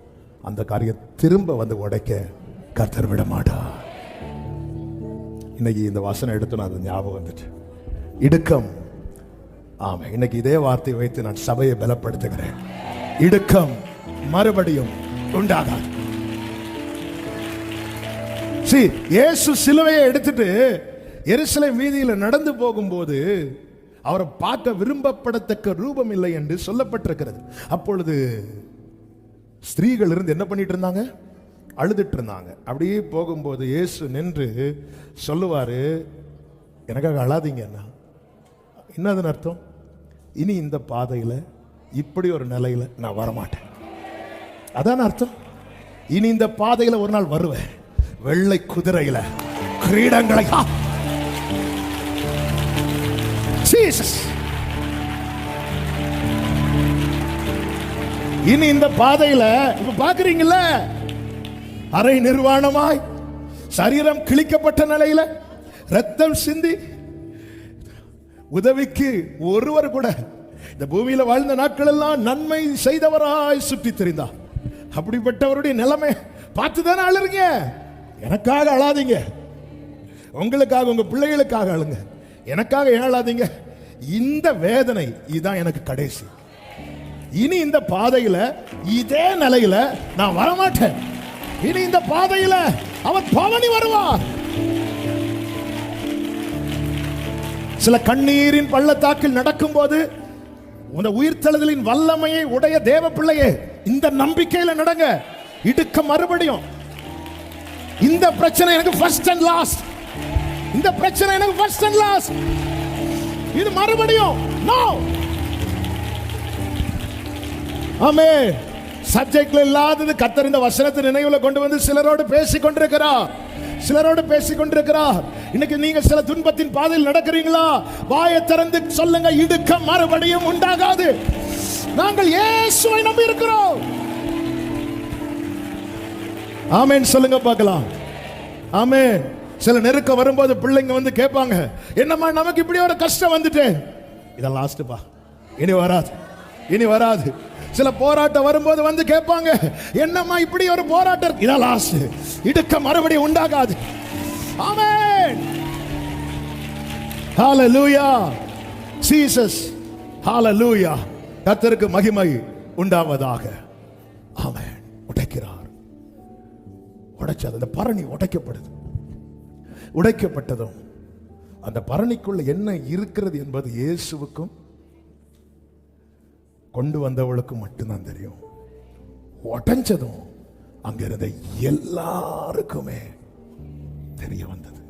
அந்த காரியம் திரும்ப வந்து உடைக்க கர்த்தர் விட மாட்டார். இன்னைக்கு இந்த வாசனை எடுத்து நான் அது ஞாபகம் வந்துட்டு இடுக்கம். ஆமா, இன்னைக்கு இதே வார்த்தையை வைத்து நான் சபையை பலப்படுத்துகிறேன். இடுக்கம் மறுபடியும் உண்டாகாது. இயேசு சிலுவையை எடுத்துட்டு எருசலேம் வீதியில் நடந்து போகும்போது அவரை பார்க்க விரும்பப்படத்தக்க ரூபம் இல்லை என்று சொல்லப்பட்டிருக்கிறது. அப்பொழுது ஸ்திரீகள் இருந்து என்ன பண்ணிட்டு இருந்தாங்க? அழுதுட்டு இருந்தாங்க. அப்படியே போகும்போது இயேசு நின்று சொல்லுவாரு, எனக்காக அழாதீங்கன்னா என்னதுன்னு அர்த்தம்? இனி இந்த பாதையில் இப்படி ஒரு நிலையில நான் வரமாட்டேன். அதான் அர்த்தம். இனி இந்த பாதையில ஒரு நாள் வருவேன், வெள்ளை குதிரையில கிரீடங்களை. இனி இந்த பாதையில இப்ப பாக்குறீங்கல்ல, அரை நிர்வாணமாய் சரீரம் கிழிக்கப்பட்ட நிலையில ரத்தம் சிந்தி உதவிக்கு ஒருவர் கூட இந்த பூமியில வாழ்ந்த நாட்கள் எல்லாம் நன்மை செய்தவராய் சுற்றி தெரிந்தார். அப்படிப்பட்டவருடைய நிலைமை பார்த்துதானே அழுறீங்க. எனக்காக அழாதீங்க, உங்களுக்காக உங்க பிள்ளைகளுக்காக அழுங்க. எனக்காக ஏன் அழாதீங்க? இந்த வேதனை இதுதான் எனக்கு கடைசி. இனி இந்த பாதையில இதே நிலையில நான் வரமாட்டேன். இனி இந்த பாதையில அவர் பவனி வருவார். சில கண்ணீரின் பள்ளத்தாக்கில் நடக்கும் போது உங்க உயிர்த்தெழுதலின் வல்லமையை உடைய தேவ பிள்ளையே, இந்த நம்பிக்கையில நடங்க. இடுக்க மறுபடியும் இந்த பிரச்சனை எனக்கு ஃபர்ஸ்ட் அண்ட் லாஸ்ட். இந்த பிரச்சனை எனக்கு ஃபர்ஸ்ட் அண்ட் லாஸ்ட். இது மறுபடியும் நோ. ஆமென். சப்ஜெக்ட்ல இல்லாதது கர்த்தர் இந்த வசனத்தை நினைவுல கொண்டு வந்து சிலரோடு பேசிக் கொண்டிருக்கிறார். இன்னைக்கு நீங்க சில துன்பத்தின் பாதையில் நடக்கிறீங்களா? வாயை திறந்து சொல்லுங்க, இடுக்கம் மறுபடியும் உண்டாகாது. நாங்கள் இயேசுவை நம்பி இருக்கிறோம். ஆமென் சொல்லுங்க பார்க்கலாம். ஆமென். சில நெருக்கம் வரும்போது பிள்ளைங்க வந்து கேட்பாங்க, என்னம்மா நமக்கு இப்படி ஒரு கஷ்டம் வந்துட்டு, இதெல்லாம் லாஸ்ட்பா, இனி வராது. சில போராட்டம் வரும்போது வந்து கேட்பாங்க, என்னம்மா இப்படி ஒரு போராட்டம், இதான் லாஸ்ட், இடுக்க மறுபடியும் உண்டாகாது. ஆமென். ஹalleluya. ஜீசஸ். ஹalleluya. கர்த்தருக்கு மகிமை உண்டாவதாக. ஆமென். உடைக்கிறார். உடைச்சது அந்த பரணி உடைக்கப்படுது. உடைக்கப்பட்டதும் அந்த பரணிக்குள்ள என்ன இருக்கிறது என்பது இயேசுவுக்கும் கொண்டு வந்தவளுக்கு மட்டும்தான் தெரியும். உடைஞ்சதும் அங்க இருந்த எல்லாருக்குமே தெரிய வந்தது.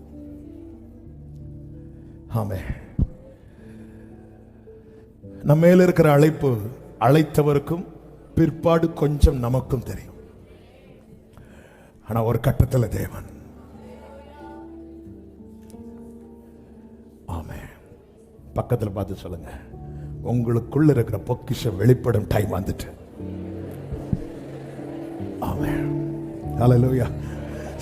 ஆமென். நம்ம மேல இருக்கிற அழைப்பு அழைத்தவருக்கும் பிற்பாடு கொஞ்சம் நமக்கும் தெரியும். ஆனா ஒரு கட்டத்தில் தேவன், ஆமென், பக்கத்தில் பார்த்து சொல்லுங்க, உங்களுக்குள்ள இருக்கிற பொக்கிஷம் வெளிப்படும் டைம் வந்துட்டு. ஆமென். ஹalleluya.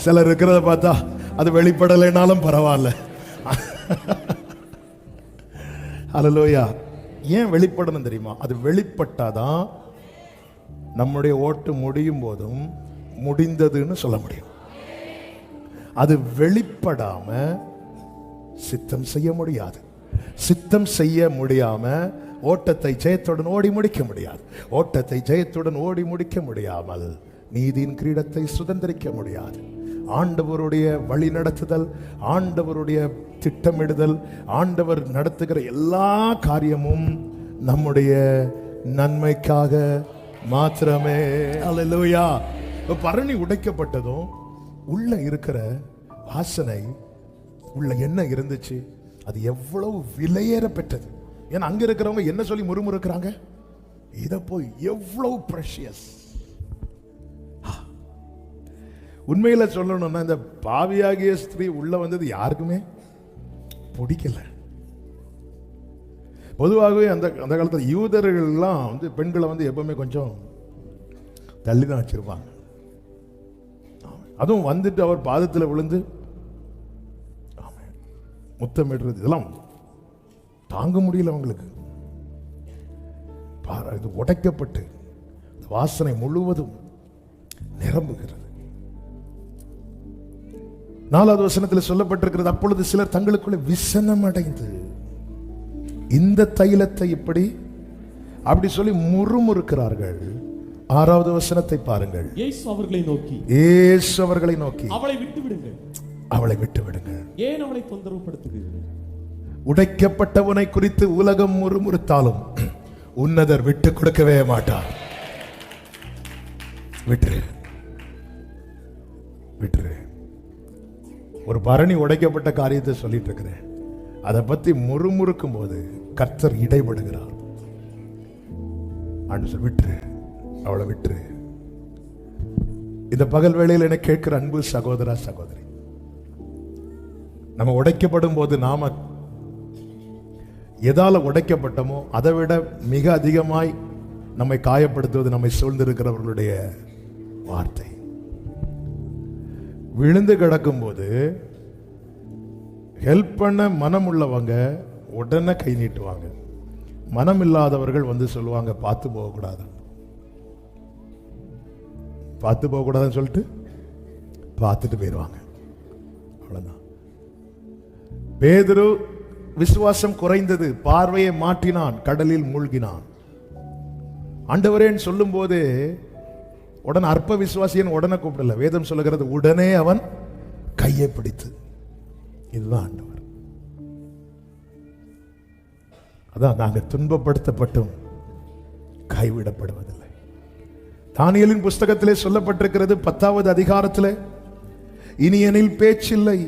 சிலர் இருக்கிறத பார்த்தா அது வெளிப்படலைனாலும் பரவாயில்ல. ஹalleluya. ஏன் வெளிப்படணும் தெரியுமா? அது வெளிப்பட்டாதான் நம்முடைய ஓட்டு முடியும் போதும் முடிந்ததுன்னு சொல்ல முடியும். அது வெளிப்படாம சித்தம் செய்ய முடியாது. சித்தம் செய்ய முடியாம ஓட்டத்தை ஜெயத்துடன் ஓடி முடிக்க முடியாது. ஓட்டத்தை ஜெயத்துடன் ஓடி முடிக்க முடியாமல் நீதியின் கிரீடத்தை சுதந்திரிக்க முடியாது. ஆண்டவருடைய வழி நடத்துதல், ஆண்டவருடைய திட்டமிடுதல், ஆண்டவர் நடத்துகிற எல்லா காரியமும் நம்முடைய நன்மைக்காக மாத்திரமே. அல்லேலூயா. பரணி உடைக்கப்பட்டதும் உள்ள இருக்கிற வாசனை, உள்ள என்ன இருந்துச்சு, அது எவ்வளவு விலையேற பெற்றது. ஏன்னா அங்க இருக்கிறவங்க என்ன சொல்லி முறுமுறுக்கிறாங்க, இத போய் எவ்வளவு பிரஷியஸ். உண்மையில சொல்லணும்னா இந்த பாவியாகிய ஸ்திரீ உள்ள வந்தது யாருக்குமே பிடிக்கல. பொதுவாகவே அந்த காலத்தில் யூதர்கள்லாம் வந்து பெண்களை வந்து எப்பவுமே கொஞ்சம் தள்ளி தான் வச்சிருப்பாங்க. அதுவும் வந்துட்டு அவர் பாதத்தில் விழுந்து முத்தமிடுறது, இதெல்லாம் தாங்க முடியல அவங்களுக்கு. இது உடைக்கப்பட்டு வாசனை முழுவதும் நிரம்புகிறது. 4வது வசனத்தில் சொல்லப்பட்டிருக்கிறது, அப்பொழுது சிலர் தங்களுக்குள்ளே விசனம் அடைந்து இந்த தைலத்தை இப்படி அப்படி சொல்லி முறுமுறுக்கிறார்கள். 6வது வசனத்தை பாருங்கள். இயேசு அவர்களை நோக்கி அவளை விட்டு விடுங்கள், அவளை விட்டு விடுங்க. ஏன் அவளை தொந்தரவுப்படுத்துகிறீர்கள்? உடைக்கப்பட்டவனை குறித்து உலகம் முறுமுறுத்தாலும் உன்னதர் விட்டு கொடுக்கவே மாட்டார். விட்டுரு விட்டுரு. ஒரு பரணி உடைக்கப்பட்ட காரியத்தை சொல்லிட்டு இருக்கிறேன். அதை பத்தி முறுமுறுக்கும் போது கர்த்தர் இடைபடுகிறார். விட்டுரு, அவளை விட்டுரு. இந்த பகல் வேளையில் என கேட்கிற அன்பு சகோதரா சகோதரி, நம்ம உடைக்கப்படும் போது நாம எதால உடைக்கப்பட்டோமோ அதை விட மிக அதிகமாய் நம்மை காயப்படுத்துவது நம்மை சூழ்ந்திருக்கிறவர்களுடைய வார்த்தை. விழுந்து கிடக்கும் போது ஹெல்ப் பண்ண மனம் உள்ளவங்க உடனே கை நீட்டுவாங்க. மனம் இல்லாதவர்கள் வந்து சொல்லுவாங்க பார்த்து போகக்கூடாது, பார்த்து போகக்கூடாதுன்னு சொல்லிட்டு பார்த்துட்டு போயிடுவாங்க. அவ்வளவுதான். பேதுரு விசுவாசம் குறைந்தது, பார்வையை மாற்றினான், கடலில் மூழ்கினான். ஆண்டவரேன்னு சொல்லும் போது உடனே அற்ப விசுவாசியன் உடனே கூப்பிடல. வேதம் சொல்லுகிறது உடனே அவன் கையை பிடித்து. இதுதான் ஆண்டவர். அதான் நாங்கள் துன்பப்படுத்தப்பட்டும் கைவிடப்படுவதில்லை. தானியேலின் புஸ்தகத்திலே சொல்லப்பட்டிருக்கிறது 10வது அதிகாரத்தில், இனி எனில் பேச்சில்லை.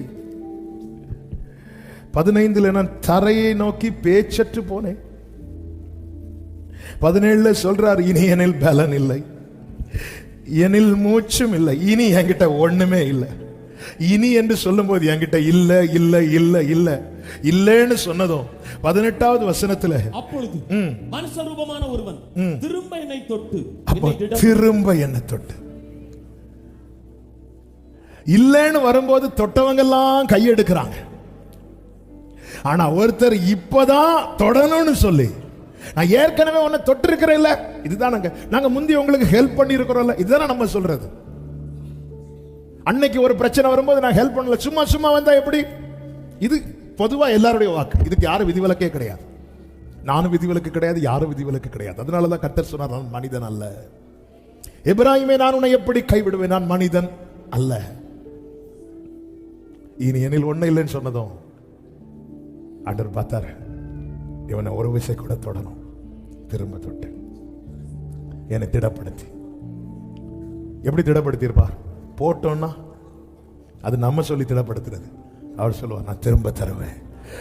15 நான் தரையை நோக்கி பேச்சற்று போனேன். 17 சொல்றார், இனி எனில் பலன் இல்லை, எனில் மூச்சும் இல்லை. இனி என்கிட்ட ஒண்ணுமே இல்லை. இனி என்று சொல்லும் போது என்கிட்ட இல்ல இல்ல இல்ல இல்ல இல்லன்னு சொன்னதும் 18வது வசனத்துல, அப்பொழுது மனுஷ ரூபமான ஒருவன் திரும்ப என்னை தொட்டு, திரும்ப என்னை தொட்டு. இல்லன்னு வரும்போது தொட்டவங்க எல்லாம் கையெடுக்கிறாங்க. ஆனா ஒருத்தர் இப்பதான் தொடணும்னு சொல்லி, நான் ஏற்கனவே உன்னை தொட்டு இருக்கிறேன் இல்ல, இதுதான் நாங்க முந்தி உங்களுக்கு ஹெல்ப் பண்ணி இருக்கிறோம்ல, இதுதான் நம்ம சொல்றது. அன்னைக்கு ஒரு பிரச்சனை வரும்போது நான் ஹெல்ப் பண்ணல, சும்மா சும்மா வந்தா எப்படி? இது பொதுவா எல்லாருடைய வாக்கு. இதுக்கு யாரும் விதிவிலக்கே கிடையாது. நானும் விதிவிலக்கு கிடையாது, யாரும் விதிவிலக்கு கிடையாது. அதனாலதான் கர்த்தர் சொன்னார், நான் மனிதன் அல்ல. எபிராயிமே, நான் உன்னை எப்படி கைவிடுவேன்? நான் மனிதன் அல்ல. இனி எனில் ஒண்ணு இல்லைன்னு சொன்னதும் ஆண்டவர் பார்த்தாரு, இவனை ஒரு விசை கூட தொடணும். திரும்ப தொட்டு என்னை திடப்படுத்தி. எப்படி திடப்படுத்தி இருப்பார்? போட்டோம்னா அது நம்ம சொல்லி திடப்படுத்துறது. அவர் சொல்லுவார், நான் திரும்ப தருவேன்,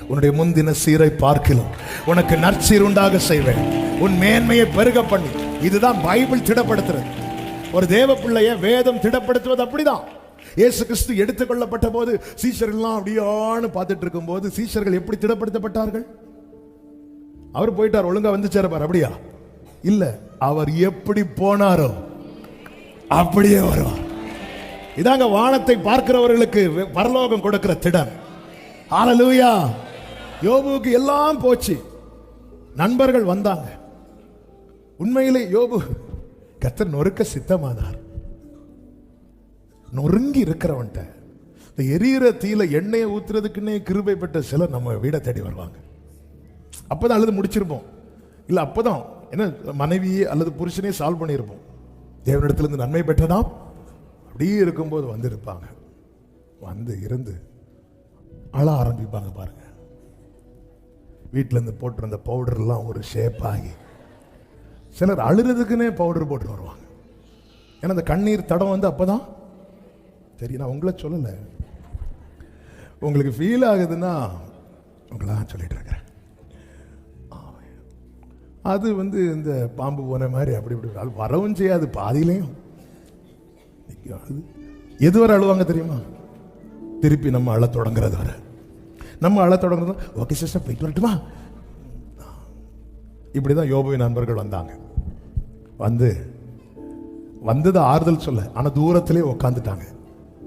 உன்னுடைய முந்தின சீரை பார்க்கிலும் உனக்கு நற்சீர் உண்டாக செய்வேன், உன் மேன்மையை பெருக பண்ணி. இதுதான் பைபிள் திடப்படுத்துறது. ஒரு தேவ பிள்ளைய வேதம் திடப்படுத்துவது அப்படிதான். இயேசு கிறிஸ்து எடுத்துக்கொள்ளப்பட்ட போது சீஷர்கள்லாம் அப்படியான்னு பார்த்துட்டு இருக்கும் போது சீஷர்கள் எப்படி திடப்படுத்தப்பட்டார்கள்? அவர் போயிட்டார், ஒழுங்கா வந்து சேரப்பார். அப்படியா? இல்ல, அவர் எப்படி போனாரோ அப்படியே வருவார். இதாங்க வானத்தை பார்க்கிறவர்களுக்கு பரலோகம் கொடுக்கிற திடம். ஹல்லேலூயா. யோபுவுக்கு எல்லாம் போச்சு, நண்பர்கள் வந்தாங்க. உண்மையிலே யோபு கர்த்தர் நொறுக்க சித்தமானார். நொறுங்கி இருக்கிறவன்ட்ட இந்த எரியிற தீல எண்ணெயை ஊத்துறதுக்குன்னே கிருபை பெற்ற சிலர் நம்ம வீடை தேடி வருவாங்க. அப்பதான் அல்லது முடிச்சிருப்போம், இல்ல அப்பதான் என்ன மனைவியே அல்லது புருஷனே சால்வ் பண்ணியிருப்போம். தேவனிடத்திலிருந்து நன்மை பெற்றதாம் அப்படியே இருக்கும்போது வந்து இருப்பாங்க. வந்து இருந்து அழ ஆரம்பிப்பாங்க. பாருங்க, வீட்டில இருந்து போட்டிருந்த பவுடர்லாம் ஒரு ஷேப் ஆகி, சிலர் அழுறதுக்குன்னே பவுடர் போட்டு வருவாங்க. ஏன்னா அந்த கண்ணீர் தடம் வந்து அப்பதான் சரி. நான் உங்களை சொல்லல, உங்களுக்கு ஃபீல் ஆகுதுன்னா உங்களா சொல்லிட்டு இருக்கிறேன். அது வந்து இந்த பாம்பு போன மாதிரி அப்படி இப்படி அது வரவும் செய்யாது. பாதியிலையும் எதுவரை அழுவாங்க தெரியுமா? திருப்பி நம்ம அழ தொடங்குறது வர. நம்ம அழ தொடங்குறது, ஓகே சிஸ்டர் போயிட்டு வரட்டுமா? இப்படிதான் யோபுவின் நண்பர்கள் வந்தாங்க. வந்தது ஆறுதல் சொல்ல, ஆனா தூரத்திலே உட்காந்துட்டாங்க.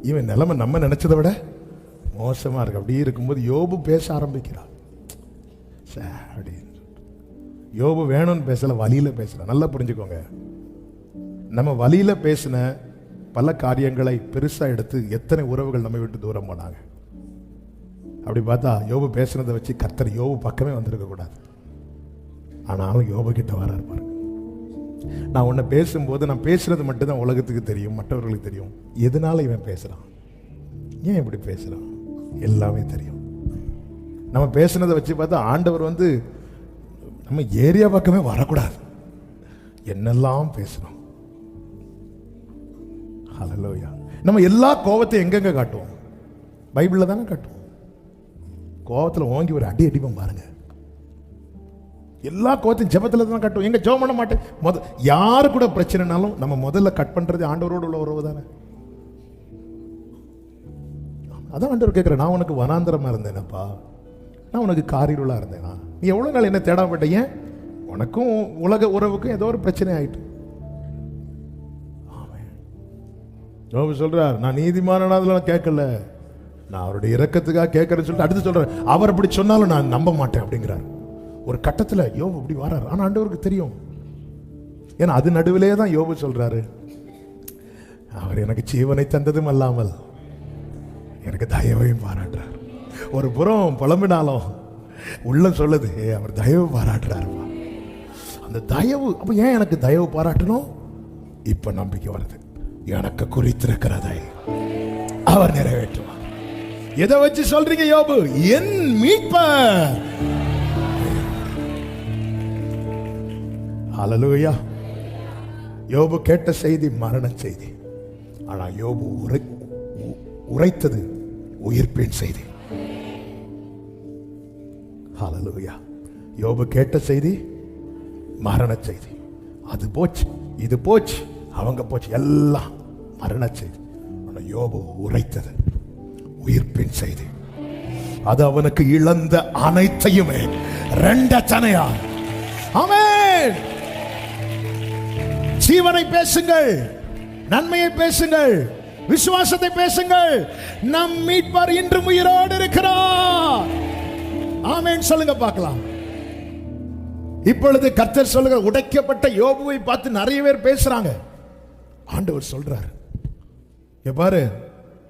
இவன் நிலைமை நம்ம நினைச்சதை விட மோசமா இருக்கு. அப்படி இருக்கும்போது யோபு பேச ஆரம்பிக்கிறார். யோபு வேணும்னு பேசல, வழியில பேசல. நல்லா புரிஞ்சுக்கோங்க, நம்ம வழியில பேசின பல காரியங்களை பெருசா எடுத்து எத்தனை உறவுகள் நம்ம விட்டு தூரம் போனாங்க. அப்படி பார்த்தா யோபு பேசுனதை வச்சு கர்த்தர் யோபு பக்கமே வந்திருக்க கூடாது. ஆனாலும் யோபு கிட்ட வர இருப்பாரு. நான் உன்னை பேசும்போது நான் பேசுறது மட்டும்தான் உலகத்துக்கு தெரியும், மற்றவர்களுக்கு தெரியும். எதனால இவன் பேசுறான்? ஏன் இப்படி பேசுறோம்? எல்லாமே தெரியும். நம்ம பேசுனதை வச்சு பார்த்தா ஆண்டவர் வந்து நம்ம ஏரியா பக்கமே வரக்கூடாது. என்னெல்லாம் பேசுறோம். ஹல்லேலூயா. நம்ம எல்லா கோவத்தையும் எங்கெங்க காட்டுவோம்? பைபிள்ல தானே காட்டுவோம். கோவத்தில் ஓங்கி ஒரு அடி அடிப்போம் பாருங்க. எல்லா கோவத்தையும் ஜெபத்தில் தான் காட்டுவோம். எங்க ஜெபம் பண்ண மாட்டேன். யாரு கூட பிரச்சனைனாலும் நம்ம முதல்ல கட் பண்றது ஆண்டவரோடு உள்ள உறவு தானே. அதான் ஆண்டவர் கேட்கிறேன், நான் உனக்கு வனாந்தரமா இருந்தேனப்பா, நான் உனக்கு காரிருளா இருந்தேனா? நீ எவ்வளவு நாள் என்ன தேடாம போட்ட? ஏன்? உனக்கும் உலக உறவுக்கும் ஏதோ ஒரு பிரச்சனை ஆயிட்டு. யோபு சொல்றார், நான் நீதிமானதுல கேட்கல, நான் அவருடைய இரக்கத்துக்காக கேட்கறேன்னு சொல்லிட்டு அடுத்து சொல்றாரு, அவர் அப்படி சொன்னாலும் நான் நம்ப மாட்டேன் அப்படிங்கிறார். ஒரு கட்டத்தில் யோபு அப்படி வராரு. ஆனா ஆண்டவருக்கு தெரியும். ஏன்னா அது நடுவிலே தான் யோபு சொல்றாரு, அவர் எனக்கு ஜீவனை தந்ததும் அல்லாமல் எனக்கு தயவையும் பாராட்டுறார். ஒரு புறம் புலம்பினாலும் உள்ள சொல்லுது, அவர் தயவு பாராட்டுறாரு. அந்த தயவு, அப்ப ஏன் எனக்கு தயவு பாராட்டணும்? இப்ப நம்பிக்கை வருது, எனக்கு குறித்திருக்கிறதை அவர் நிறைவேற்றுவார். எதை வச்சு சொல்றீங்க யோபு? என் மீட்பர். ஹல்லேலூயா. யோபு கேட்ட செய்தி மரண செய்தி. ஆனா யோபு உரைத்தது உயிர்ப்பின் செய்தி. ஹல்லேலூயா. யோபு கேட்ட செய்தி மரண செய்தி. அது போச்சு, இது போச்சு, அவங்க போச்சு, எல்லாம் மரண செய்தி. ஆனா யோபு உரைத்தது உயிர்ப்பின் செய்தி. அது அவனுக்கு இழந்த அனைத்தையுமே ரெண்டச்சனையா. ஆமென். ஜீவனை பேசுங்கள், நன்மையை பேசுங்கள், விசுவாசத்தை பேசுங்கள். நம் மீட்பர் இன்றும் உயிரோடு இருக்கிறார். ஆமென் சொல்லுங்க பார்க்கலாம். இப்பொழுது கர்த்தர் சொல்லுங்க, உடைக்கப்பட்ட யோபுவை பார்த்து நிறைய பேர் பேசுறாங்க. ஆண்டவர் சொல்றார், பாரு,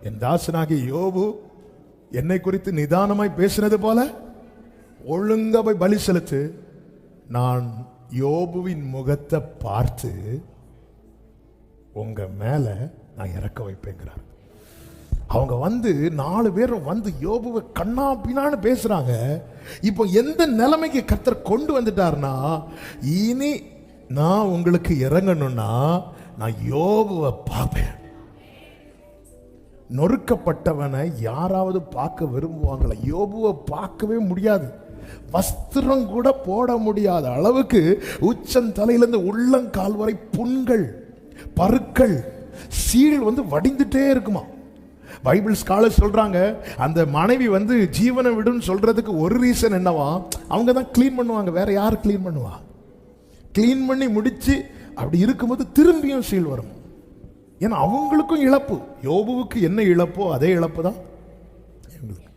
என் தாசனாகிய யோபு என்னை குறித்து நிதானமாய் பேசினது போல ஒழுங்கா போய் பலி செலுத்து. நான் யோபுவின் முகத்தை பார்த்து உங்க மேல நான் இறக்க வைப்பேங்கிறார். அவங்க வந்து 4 பேரும் வந்து யோபுவை கண்ணா பின்னான்னு பேசுறாங்க. இப்போ எந்த நிலைமைக்கு கர்த்தர் கொண்டு வந்துட்டார்னா, இனி நான் உங்களுக்கு இறங்கணும்னா நான் யோபுவை பார்ப்பேன். நொறுக்கப்பட்டவனை யாராவது பார்க்க விரும்புவாங்களா? யோபுவை பார்க்கவே முடியாது. வஸ்திரம் கூட போட முடியாத அளவுக்கு உச்சந்தலையிலிருந்து உள்ளங்கால் வரை புண்கள், பருக்கள், சீல் வந்து வடிந்துட்டே இருக்குமா. பைபிள் ஸ்காலர் சொல்றாங்க, அந்த மனைவி வந்து ஜீவனை விடுன்னு சொல்றதுக்கு ஒரு ரீசன் என்னவா, அவங்க தான் கிளீன் பண்ணுவாங்க. வேற யார் கிளீன் பண்ணுவா? கிளீன் பண்ணி முடிச்சு அப்படி இருக்கும்போது திரும்பியும் சீல் வரும். ஏன்னா அவங்களுக்கும் இழப்பு. யோபுவுக்கு என்ன இழப்போ அதே இழப்பு தான் எங்களுக்கு.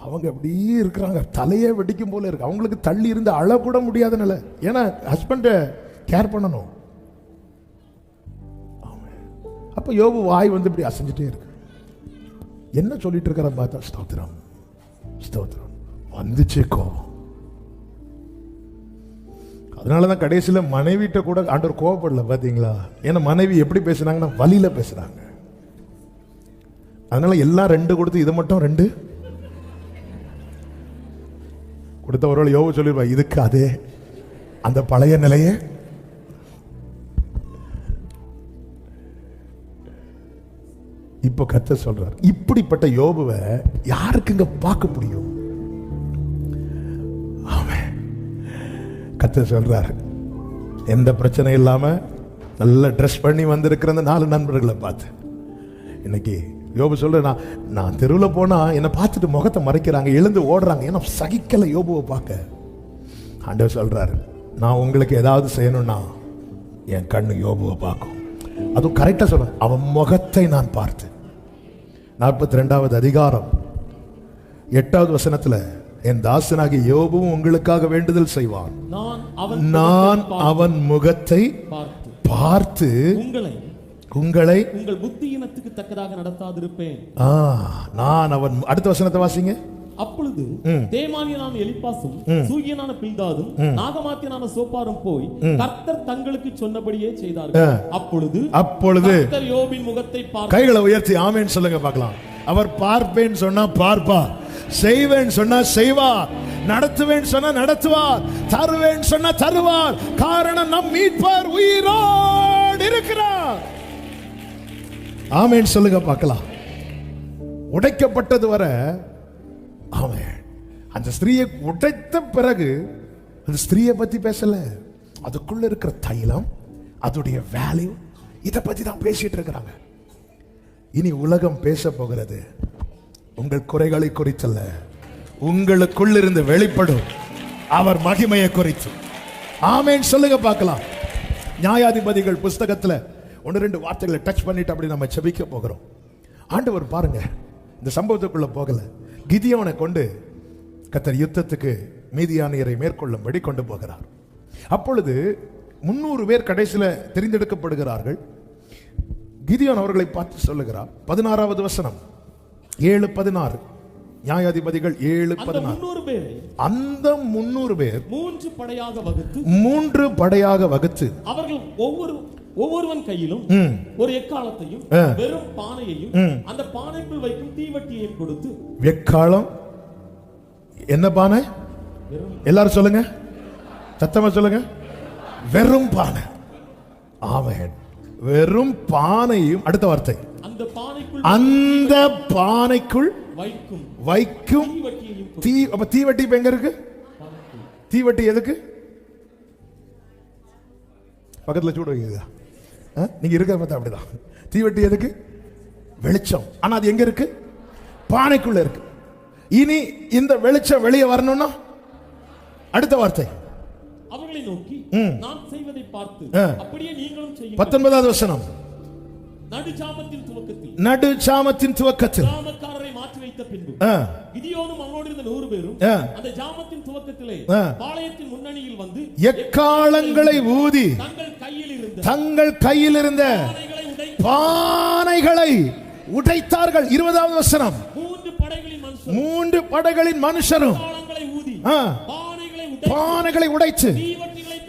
அவங்க அப்படியே இருக்கிறாங்க, தலையே வெடிக்கும் போல இருக்கு. அவங்களுக்கு தள்ளி இருந்து அழ கூட முடியாத நிலை. ஏன்னா ஹஸ்பண்டை கேர் பண்ணணும். அப்ப யோபு வாய் வந்து இப்படி அசைஞ்சிட்டே இருக்கு. என்ன சொல்லிட்டு இருக்கிற பார்த்தா, ஸ்தோத்திரம் ஸ்தோத்திரம். வந்துச்சே கோபம். அதனாலதான் கடைசியில மனைவிட்ட கூட ஆண்டவர் கோபப்படல, பாத்தீங்களா? ஏன்னா மனைவி எப்படி பேசுறாங்கன்னா வலியில பேசுறாங்க. அதனால எல்லாம் 2 கொடுத்து இது மட்டும் 2 கொடுத்தவரோட யோபு சொல்லிருப்பா, இதுக்கு அதே அந்த பழைய நிலையே. இப்ப கர்த்தர் சொல்றார், இப்படிப்பட்ட யோபுவை யாருக்குங்க பார்க்க முடியும்? கர்த்தர் சொல்றார், எந்த பிரச்சனை இல்லாம நல்ல ட்ரெஸ் பண்ணி வந்திருக்கிற அந்த 4 நண்பர்களை பார்த்து இன்னைக்கு யோபு சொல்ற, நான் தெருவில் போனா என்னை பார்த்துட்டு முகத்தை மறைக்கிறாங்க, எழுந்து ஓடுறாங்க. ஏன்னா சகிக்கல யோபுவை பார்க்க. ஆண்டவர் சொல்றாரு, நான் உங்களுக்கு ஏதாவது செய்யணும்னா என் கண்ணு யோபுவை பார்க்கும். அதுவும் கரெக்டா சொல்ற, அவன் முகத்தை நான் பார்த்து. 42வது அதிகாரம் 8வது வசனத்துல, என் தாசனாகிய யோபுவும் உங்களுக்காக வேண்டுதல் செய்வான், நான் அவன் முகத்தை பார்த்து உங்களை உங்கள் புத்தியினத்துக்கு தக்கதாக நடத்தாதிருப்பேன். நான் அவன். அடுத்த வசனத்தை வாசிங்க. அப்பொழுது தேமானியனான எலிப்பாசும் சூகியனான பில்தாதும் நாகமாத்தியனான சோப்பாரும் போய் கர்த்தர் தங்களுக்கு சொன்னபடியே செய்தார்கள். அப்பொழுது கர்த்தர் யோபின் முகத்தை பார்த்து, கைகளை உயர்த்தி ஆமென் சொல்லுங்க பார்க்கலாம். அவர் பார்ப்பேன் சொன்னா பார்ப்பார், செய்வேன் சொன்னா செய்வார், நடத்துவேன் சொன்னா நடத்துவார், தருவேன் சொன்னா தருவார். காரணம் நம் மீட்பர் உயிரோடு இருக்கிறார். ஆமென் சொல்லுங்க பார்க்கலாம். உடைக்கப்பட்டது வர ஆமென். அந்த ஸ்திரீயை உடைத்த பிறகு அந்த ஸ்திரீயை பத்தி பேசல, அதுக்குள்ள இருக்கிற தைலம், அதோடைய வேல்யூ, இதை பத்தி தான் பேசிட்டு இருக்கிறாங்க. இனி உலகம் பேச போகிறது உங்கள் குறைகளை குறித்தல்ல, உங்களுக்குள் இருந்து வெளிப்படும் அவர் மகிமையை குறித்து. ஆமென் சொல்லுங்க பார்க்கலாம். நியாயாதிபதிகள் புஸ்தகத்துல 1-2 வார்த்தைகளை டச் பண்ணிட்டு அப்படி நம்ம செபிக்க போகிறோம். ஆண்டவர் பாருங்க, இந்த சம்பவத்துக்குள்ள போகல, கிதியோனை கொண்டு கர்த்தர் யுத்தத்துக்கு மீதியானியரை மேற்கொள்ளும்படி கொண்டு போகிறார். அப்பொழுது 300 பேர் கடைசியில தெரிந்தெடுக்கப்படுகிறார்கள். கிதியோன் அவர்களை பார்த்து சொல்லுகிறார். 16வது வசனம், 7:16, நியாயாதிபதிகள் 7:16. அந்த 300 பேர் 3 படையாக வகுத்து அவர்கள் ஒவ்வொருவன் கையிலும் ஒரு எக்காலத்தையும் வெறும் பானையையும் அந்த பானைக்குள் வைக்கும் தீவட்டியையும் கொடுத்து. எக்காலம் என்ன பானை? எல்லாரும் சொல்லுங்க, சத்தமா சொல்லுங்க. வெறும் பானை. ஆமென். வெறும் பானையும், அடுத்த வார்த்தை, அந்த பானைக்குள் வைக்கும் தீ. அப்ப தீவட்டி இப்ப எங்க இருக்கு? தீவட்டி எதுக்கு? பக்கத்துல சூடு வைக்குதா? நீங்க இருக்க பார்த்தா அப்படிதான். தீவட்டி எதுக்கு? வெளிச்சம். ஆனா அது எங்க இருக்கு? பானைக்குள்ள இருக்கு. இனி இந்த வெளிச்சம் வெளியே வரணும்னா அடுத்த வார்த்தை, அவர்களை நோக்கி நான் செய்வதை பார்த்து அப்படியே நீங்களும் செய்யுங்கள். 19வது வசனம், நடுஜாமத்தின் துவக்கத்தில் ஜாமக்காரரை மாற்றி வைத்த பின்பு கிதியோனும் அவனோடு இருந்த 100 பேரும் அந்த ஜாமத்தின் துவக்கத்திலே பாளையத்தின் முன்னணியில் வந்து எக்காளங்களை ஊதி தங்கள் கையில் இருந்த பானைகளை உடைத்தார்கள். 20வது வசனம், 3 படைகளின் மனுஷரும் பானைகளை உடைத்து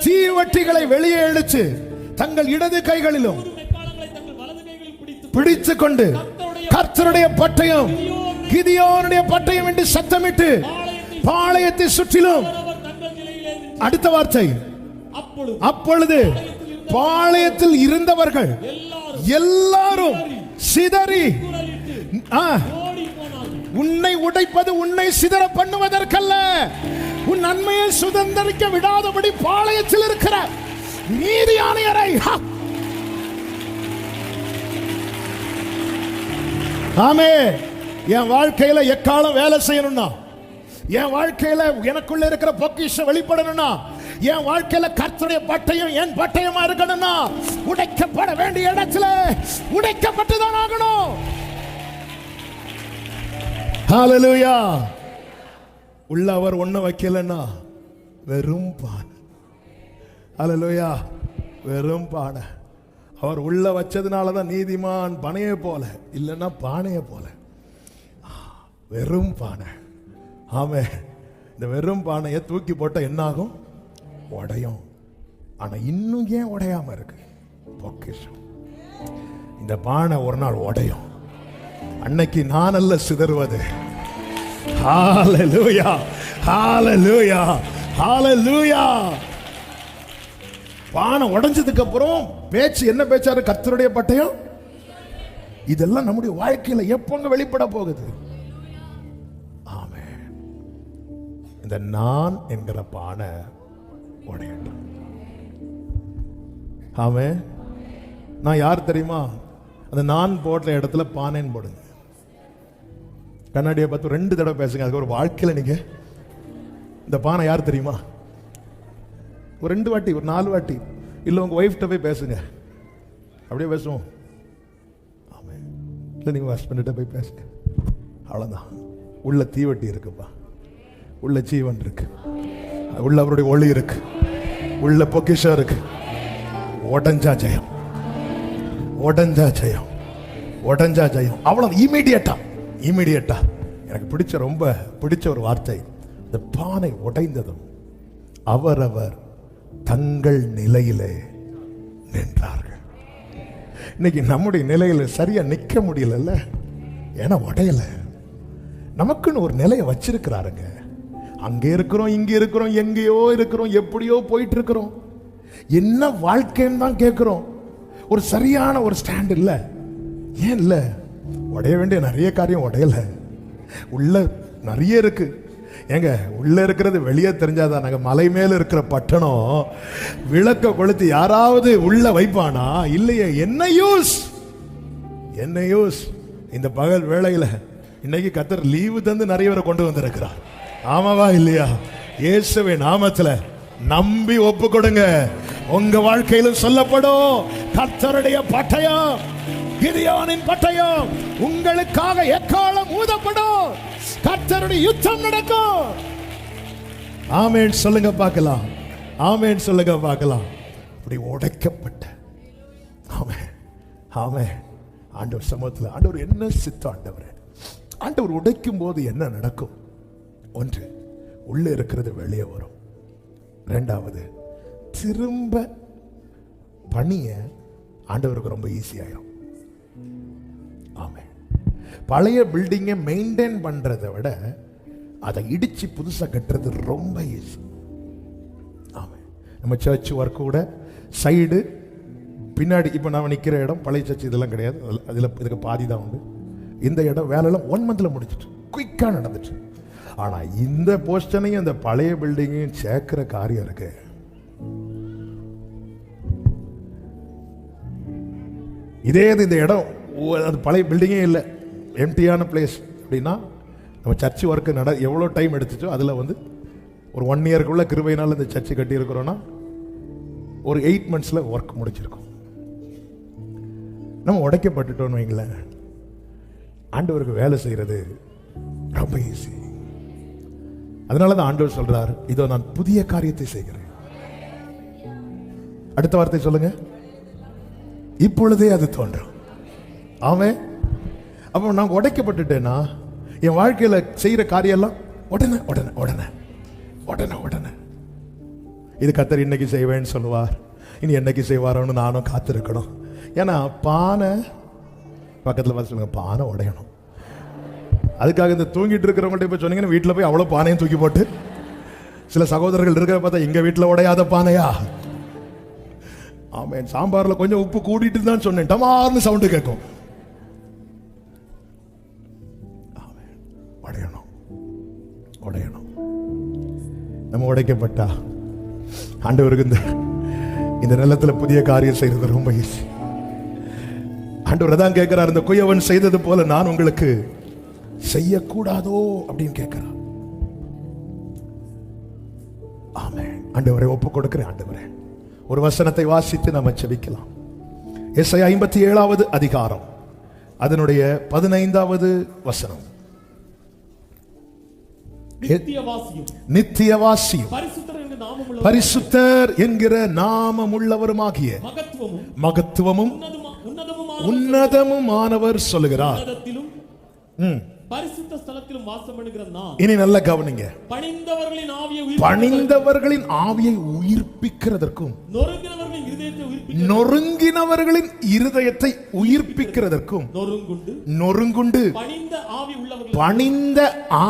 தீவட்டிகளை வெளியே இழுத்து தங்கள் இடது கைகளிலும் பிடித்துக் கொண்டு கர்த்தருடைய பட்டயம் கிதியோனுடைய பட்டயம் என்று சத்தமிட்டு பாளையத்தை சுற்றிலும். அடுத்த வார்த்தை, அப்பொழுது பாளையத்தில் இருந்தவர்கள் எல்லாரும் சிதறி. உன்னை உடைப்பது உன்னை சிதற பண்ணுவதற்கல்ல, உன் நன்மையை சுதந்திரிக்க விடாதபடி பாளையத்தில் இருக்கிற மீதியானியரை. ஆமே. என் வாழ்க்கையில எக்காலம் வேலை செய்யணும்னா, என் வாழ்க்கையில எனக்குள்ள இருக்கிற பொக்கிஷம் வெளிப்படணும்னா, என் வாழ்க்கையில கர்த்தருடைய பட்டயம் என் பட்டயமா இருக்கணும்னா, உடைக்கப்பட வேண்டிய இடத்துல உடைக்கப்பட்டுதான் ஆகணும். ஹalleluya. உள்ள அவர் ஒண்ணு வைக்கலன்னா வெறும் பானை. ஹalleluya. வெறும் பானை. அவர் உள்ள வச்சதுனாலதான் நீதிமான் பனையை போல, இல்லைன்னா பானையை போல. வெறும் பானை. ஆமே. இந்த வெறும் பானையை தூக்கி போட்ட என்ன ஆகும்? உடையும். ஆனா இன்னும் ஏன் உடையாம இருக்கு? பொக்கிஷம். இந்த பானை ஒரு நாள் உடையும். அன்னைக்கு நான் அல்ல சிதறுவது. ஹalleluya, ஹalleluya, ஹalleluya. பானை உடைஞ்சதுக்கு அப்புறம் பேச்சு என்ன பேச்சாரு? கர்த்தருடைய பட்டயம். இதெல்லாம் நம்முடைய வாழ்க்கையில எப்பங்க வெளிப்பட போகுது? ஆமென். இந்த நான் என்கிற பானை உடையட்டும். ஆமென். நான் யார் தெரியுமா? அந்த நான் போட்ட இடத்துல பானைன்னு போடுங்க. கண்ணாடியை பார்த்து 2 தடவை பேசுங்க. அதுக்கு ஒரு வாழ்க்கையில நீங்க இந்த பானை யார் தெரியுமா? ஒரு 2 வாட்டி, ஒரு 4 வாட்டி, இல்லை உங்க ஒய்ஃப்ட்ட போய் பேசுங்க. அப்படியே பேசுவோம். ஆமென். இல்லை நீங்க ஹஸ்பண்ட்ட போய் பேசுங்க. அவ்வளோதான். உள்ள தீவட்டி இருக்குப்பா, உள்ள ஜீவன் இருக்கு, உள்ள அவருடைய ஒளி இருக்கு, உள்ள பொக்கிஷம் இருக்கு. உடஞ்சா ஜெயம், உடஞ்சா ஜெயம், உடஞ்சா ஜெயம். அவ்வளவு இமீடியட்டா. எனக்கு ரொம்ப பிடிச்ச ஒரு வார்த்தை, இந்த பானை உடைந்ததும் அவரவர் தங்கள் நிலையிலே நின்றார்கள். இன்னைக்கு நம்முடைய நிலையில சரியா நிக்க முடியல. ஏன்னா உடையல. நமக்குன்னு ஒரு நிலையை வச்சிருக்கிறாருங்க. அங்கே இருக்கிறோம், இங்கே இருக்கிறோம், எங்கேயோ இருக்கிறோம், எப்படியோ போயிட்டு இருக்கிறோம். என்ன வாழ்க்கைன்னு தான் கேட்கிறோம். ஒரு சரியான ஒரு ஸ்டாண்ட் இல்லை. ஏன் இல்லை? உடைய வேண்டிய நிறைய காரியம் உடையல. உள்ள நிறைய இருக்கு. ஏங்க, உள்ள இருக்கிறது வெளியே தெரிஞ்சாதான். நாங்க மலை மேல இருக்கிற பட்டணம் விளக்க கொளுத்தி யாராவது உள்ள வைப்பானா? இல்லையே. என்ன யூஸ்? என்ன யூஸ்? இந்த பகல் வேளையில இன்னைக்கு கர்த்தர் லீவு தந்து நிறைய பேரை கொண்டு வந்திருக்கிறார். ஆமாவா இல்லையா? இயேசுவே நாமத்துல நம்பி ஒப்பு கொடுங்க. உங்க வாழ்க்கையிலும் சொல்லப்படும் கர்த்தருடைய பட்டயம், கிதியோனின் பட்டயம் உங்களுக்காக எக்காலம் ஊதப்படும். கர்த்தருடைய யுத்தம் நடக்கும். ஆமென் சொல்லுங்க பார்க்கலாம். ஆமென் சொல்லுங்க பார்க்கலாம். அப்படி உடைக்கப்பட்ட ஆமென் ஆமென் ஆண்டவர் சமூகத்தில் ஆண்டவர் என்ன சித்தம் ஆண்டவர். ஆண்டவர் உடைக்கும் போது என்ன நடக்கும்? ஒன்று, உள்ள இருக்கிறது வெளியே வரும். இரண்டாவது, திரும்ப பணிய ஆண்டவருக்கு ரொம்ப ஈஸியாயிரும். ஆமென். பழைய பில்டிங்கை மெயின்டைன் பண்றதை விட அதை இடிச்சு புதுசா கட்டுறது ரொம்ப ஈஸி. ஆமென். நம்ம சர்ச் ஒர்க் கூட சைடு பின்னாடி இப்போ நான் நிற்கிற இடம் பழைய சர்ச் இதெல்லாம் கிடையாது. அதில் இதுக்கு பாதி தான் உண்டு. இந்த இடம் வேலையெல்லாம் 1 மந்த்தில் முடிச்சிட்டு குயிக்காக நடந்துச்சு. ஆனால் இந்த போஸ்டனையும் அந்த பழைய பில்டிங்கையும் சேர்க்கிற காரியம் இருக்கு. இதே இந்த இடம் அது பழைய பில்டிங்கே இல்லை, எம்டியான பிளேஸ் அப்படின்னா நம்ம சர்ச் ஒர்க்கு எவ்வளோ டைம் எடுத்துச்சோ அதில் வந்து ஒரு 1 இயருக்குள்ள கிருபையினால் இந்த சர்ச்சு கட்டியிருக்கிறோன்னா ஒரு 8 மந்த்ஸில் ஒர்க் முடிச்சிருக்கோம். நம்ம உடைக்கப்பட்டுட்டோன்னு வைங்களேன், ஆண்டவருக்கு வேலை செய்கிறது ரொம்ப ஈஸி. அதனால தான் ஆண்டவர் சொல்றார், இதோ நான் புதிய காரியத்தை செய்கிறேன். அடுத்த வார்த்தை சொல்லுங்க, இப்பொழுதே அது தோன்றும். ஆமென். அப்போ நான் உடைக்கப்பட்டுட்டேன்னா என் வாழ்க்கையில செய்யற காரியம் எல்லாம் உடனே உடனே உடனே உடனே உடனே. இது கர்த்தர் இன்னைக்கு செய்வேன்னு சொல்லுவார், இனி என்னைக்கு செய்வாரோன்னு நானும் காத்திருக்கணும். ஏன்னா பானை பக்கத்தில் பார்த்து சொல்லுங்க, பானை உடையணும். அதுக்காக இந்த தூங்கிட்டு இருக்கிறவங்கள்ட்ட இப்போ சொன்னீங்கன்னா வீட்டில் போய் அவ்வளோ பானையும் தூக்கி போட்டு, சில சகோதரர்கள் இருக்கிற பார்த்தா எங்கள் வீட்டில் உடையாத பானையா? ஆமாம், சாம்பாரில் கொஞ்சம் உப்பு கூட்டிட்டு தான் சொன்னேன், டமார்னு சவுண்டு கேட்கும். உடையணும் உடையணும். நம்ம உடைக்கப்பட்டா ஆண்டவருக்கு இந்த நிலத்தில் புதிய காரியம் செய்யறது ரொம்ப ஈஸி. ஆண்டவர் தான் கேட்கிறார், இந்த குயவன் செய்தது போல நான் உங்களுக்கு செய்யக்கூடாதோ அப்படின்னு கேட்கிறார். ஆமென். ஆண்டவரை ஒப்பு கொடுக்கிறேன். ஆண்டவரே, ஒரு வசனத்தை வாசித்து நாம ஜெபிக்கலாம். எஸ்ஐயா 57வது அதிகாரம் அதனுடைய 15வது வசனம். நித்தியவாசியும் பரிசுத்தர் என்கிற நாமமுள்ளவருமாகிய மகத்துவமும் உன்னதமுமானவர் சொல்லுகிறார். பரிசுத்த ஸ்தலத்திலும் வாசம் பண்ணுகிற நான். இனி நல்ல கவனிங்க. பணிந்தவர்களின் ஆவியை உயிர்ப்பிக்கிறதற்கும் நொறுங்கினவர்களின் இருதயத்தை உயிர்ப்பிக்கிறதற்கும் நொறுங்குண்டு பணிந்த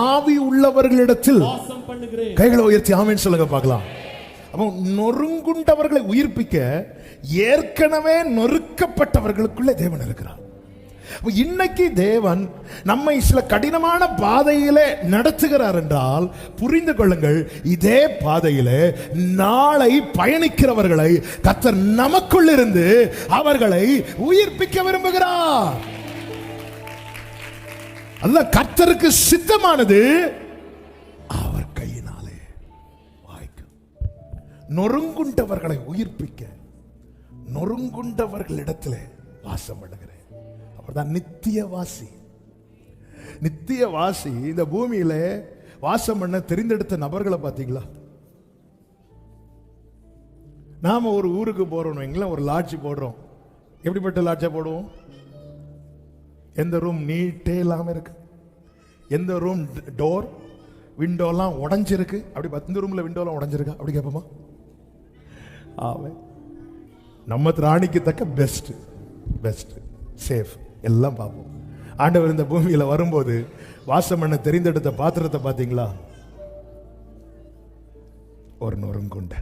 ஆவி உள்ளவர்களிடத்தில் வாசம் பண்ணுகிறேன். கைகளை உயர்த்தி ஆமென் சொல்லுங்க பார்க்கலாம். அப்போ நொறுங்குண்டவர்களை உயிர்ப்பிக்க ஏற்கனவே நொறுக்கப்பட்டவர்களுக்குள்ளே தேவன் இருக்கிறார். இன்னைக்கு தேவன் நம்மை சில கடினமான பாதையிலே நடத்துகிறார் என்றால் புரிந்து கொள்ளுங்கள், இதே பாதையிலே நாளை பயணிக்கிறவர்களை கர்த்தர் நமக்குள் இருந்து அவர்களை உயிர்ப்பிக்க விரும்புகிறார். அதுதான் கர்த்தருக்கு சித்தமானது. அவர் கையினாலே வாய்க்கும். நொறுங்குண்டவர்களை உயிர்ப்பிக்க நொறுங்குண்டவர்களிடத்திலே வாசம் பண்ணுகிறேன். அவர்தான் நித்தியவாசி. நித்தியவாசி இந்த பூமியில வாசம் பண்ண தெரிந்தெடுத்த நபர்களை பார்த்தீங்களா? நாம ஒரு ஊருக்கு போறோம், ஒரு லாட்ஜ் போடுறோம். எப்படிப்பட்ட லாட்ஜா போடுவோம்? எந்த ரூம் நீட்டே இல்லாம இருக்கு, எந்த ரூம் டோர் விண்டோலாம் உடைஞ்சிருக்கு, அப்படி 10 ரூம்ல விண்டோலாம் உடைஞ்சிருக்கா அப்படி கேட்போமா? ஆவே நம்ம ராணிக்கு தக்க பெஸ்ட் பெஸ்ட் சேஃப் எல்லாம் பார்ப்போம். ஆண்டவர் இந்த பூமியில வரும்போது வாசம் பண்ண தெரிந்தெடுத்த பாத்திரத்தை பார்த்தீங்களா? ஒரு நொறுங்குண்ட.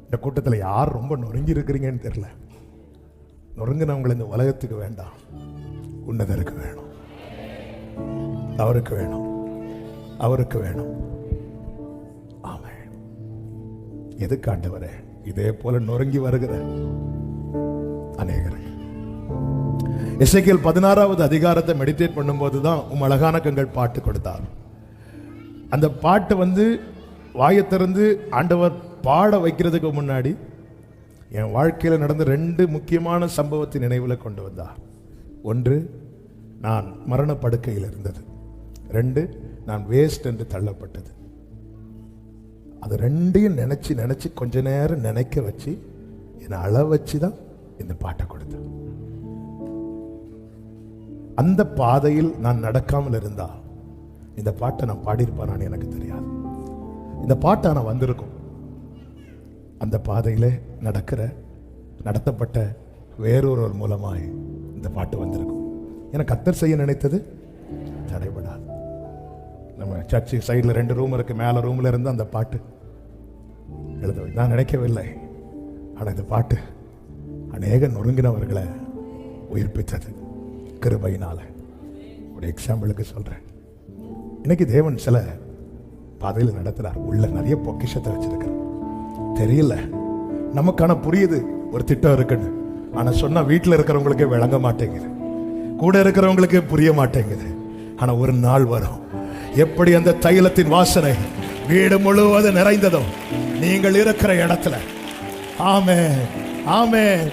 இந்த கூட்டத்தில் யார் ரொம்ப நொறுங்கி இருக்கிறீங்கன்னு தெரியல. நொறுங்கினவங்களை இந்த உலகத்துக்கு வேண்டாம், உன்னதருக்கு வேணும், அவருக்கு வேணும், அவருக்கு வேணும். ஆமென். எதுக்கு ஆண்டவரே? இதே போல நொறுங்கி வருகிற அநேகர். எசேக்கியேல் 16வது அதிகாரத்தை மெடிடேட் பண்ணும்போது தான் அழகான கண்கள் பாட்டு கொடுத்தார். அந்த பாட்டு வாயை திறந்து ஆண்டவர் பாட வைக்கிறதுக்கு முன்னாடி என் வாழ்க்கையில் நடந்த 2 முக்கியமான சம்பவத்தின் நினைவில் கொண்டு வந்தார். 1, நான் மரணப்படுக்கையில் இருந்தது. 2, நான் வேஸ்ட் என்று தள்ளப்பட்டது. அது 2ஐயும் நினைச்சு கொஞ்ச நேரம் நினைக்க வச்சு என்னை அழ வச்சு தான் இந்த பாட்டை கொடுத்தேன். அந்த பாதையில் நான் நடக்காமல் இருந்தா இந்த பாட்டை நான் பாடியிருப்பானான்னு எனக்கு தெரியாது. இந்த பாட்டை நான் வந்திருக்கும். அந்த பாதையில நடத்தப்பட்ட வேறொரு மூலமாய் இந்த பாட்டு வந்திருக்கும். எனக்கு கர்த்தர் செய்ய நினைத்தது தடைபடாது. நம்ம சர்ச்சு சைடில் 2 ரூம் இருக்கு. மேலே ரூம்ல இருந்து அந்த பாட்டு எழுத நான் நினைக்கவில்லை. ஆனால் இந்த பாட்டு அநேக நொறுங்கினவர்களை உயிர்ப்பித்தது கிருபையினால. ஒரு எக்ஸாம்பிளுக்கு சொல்றேன். இன்னைக்கு தேவன் சில பாதையில் நடத்துறார். உள்ள நிறைய பொக்கிஷத்தை வச்சிருக்கிறார். தெரியல, நமக்கான புரியுது ஒரு திட்டம் இருக்குன்னு. ஆனா சொன்னா வீட்டில் இருக்கிறவங்களுக்கே விளங்க மாட்டேங்குது, கூட இருக்கிறவங்களுக்கே புரிய மாட்டேங்குது. ஆனா ஒரு நாள் வரும், எப்படி அந்த தைலத்தின் வாசனை வீடு முழுவதும் நிறைந்ததோ நீங்கள் இருக்கிற இடத்துல. ஆமென், ஆமென்.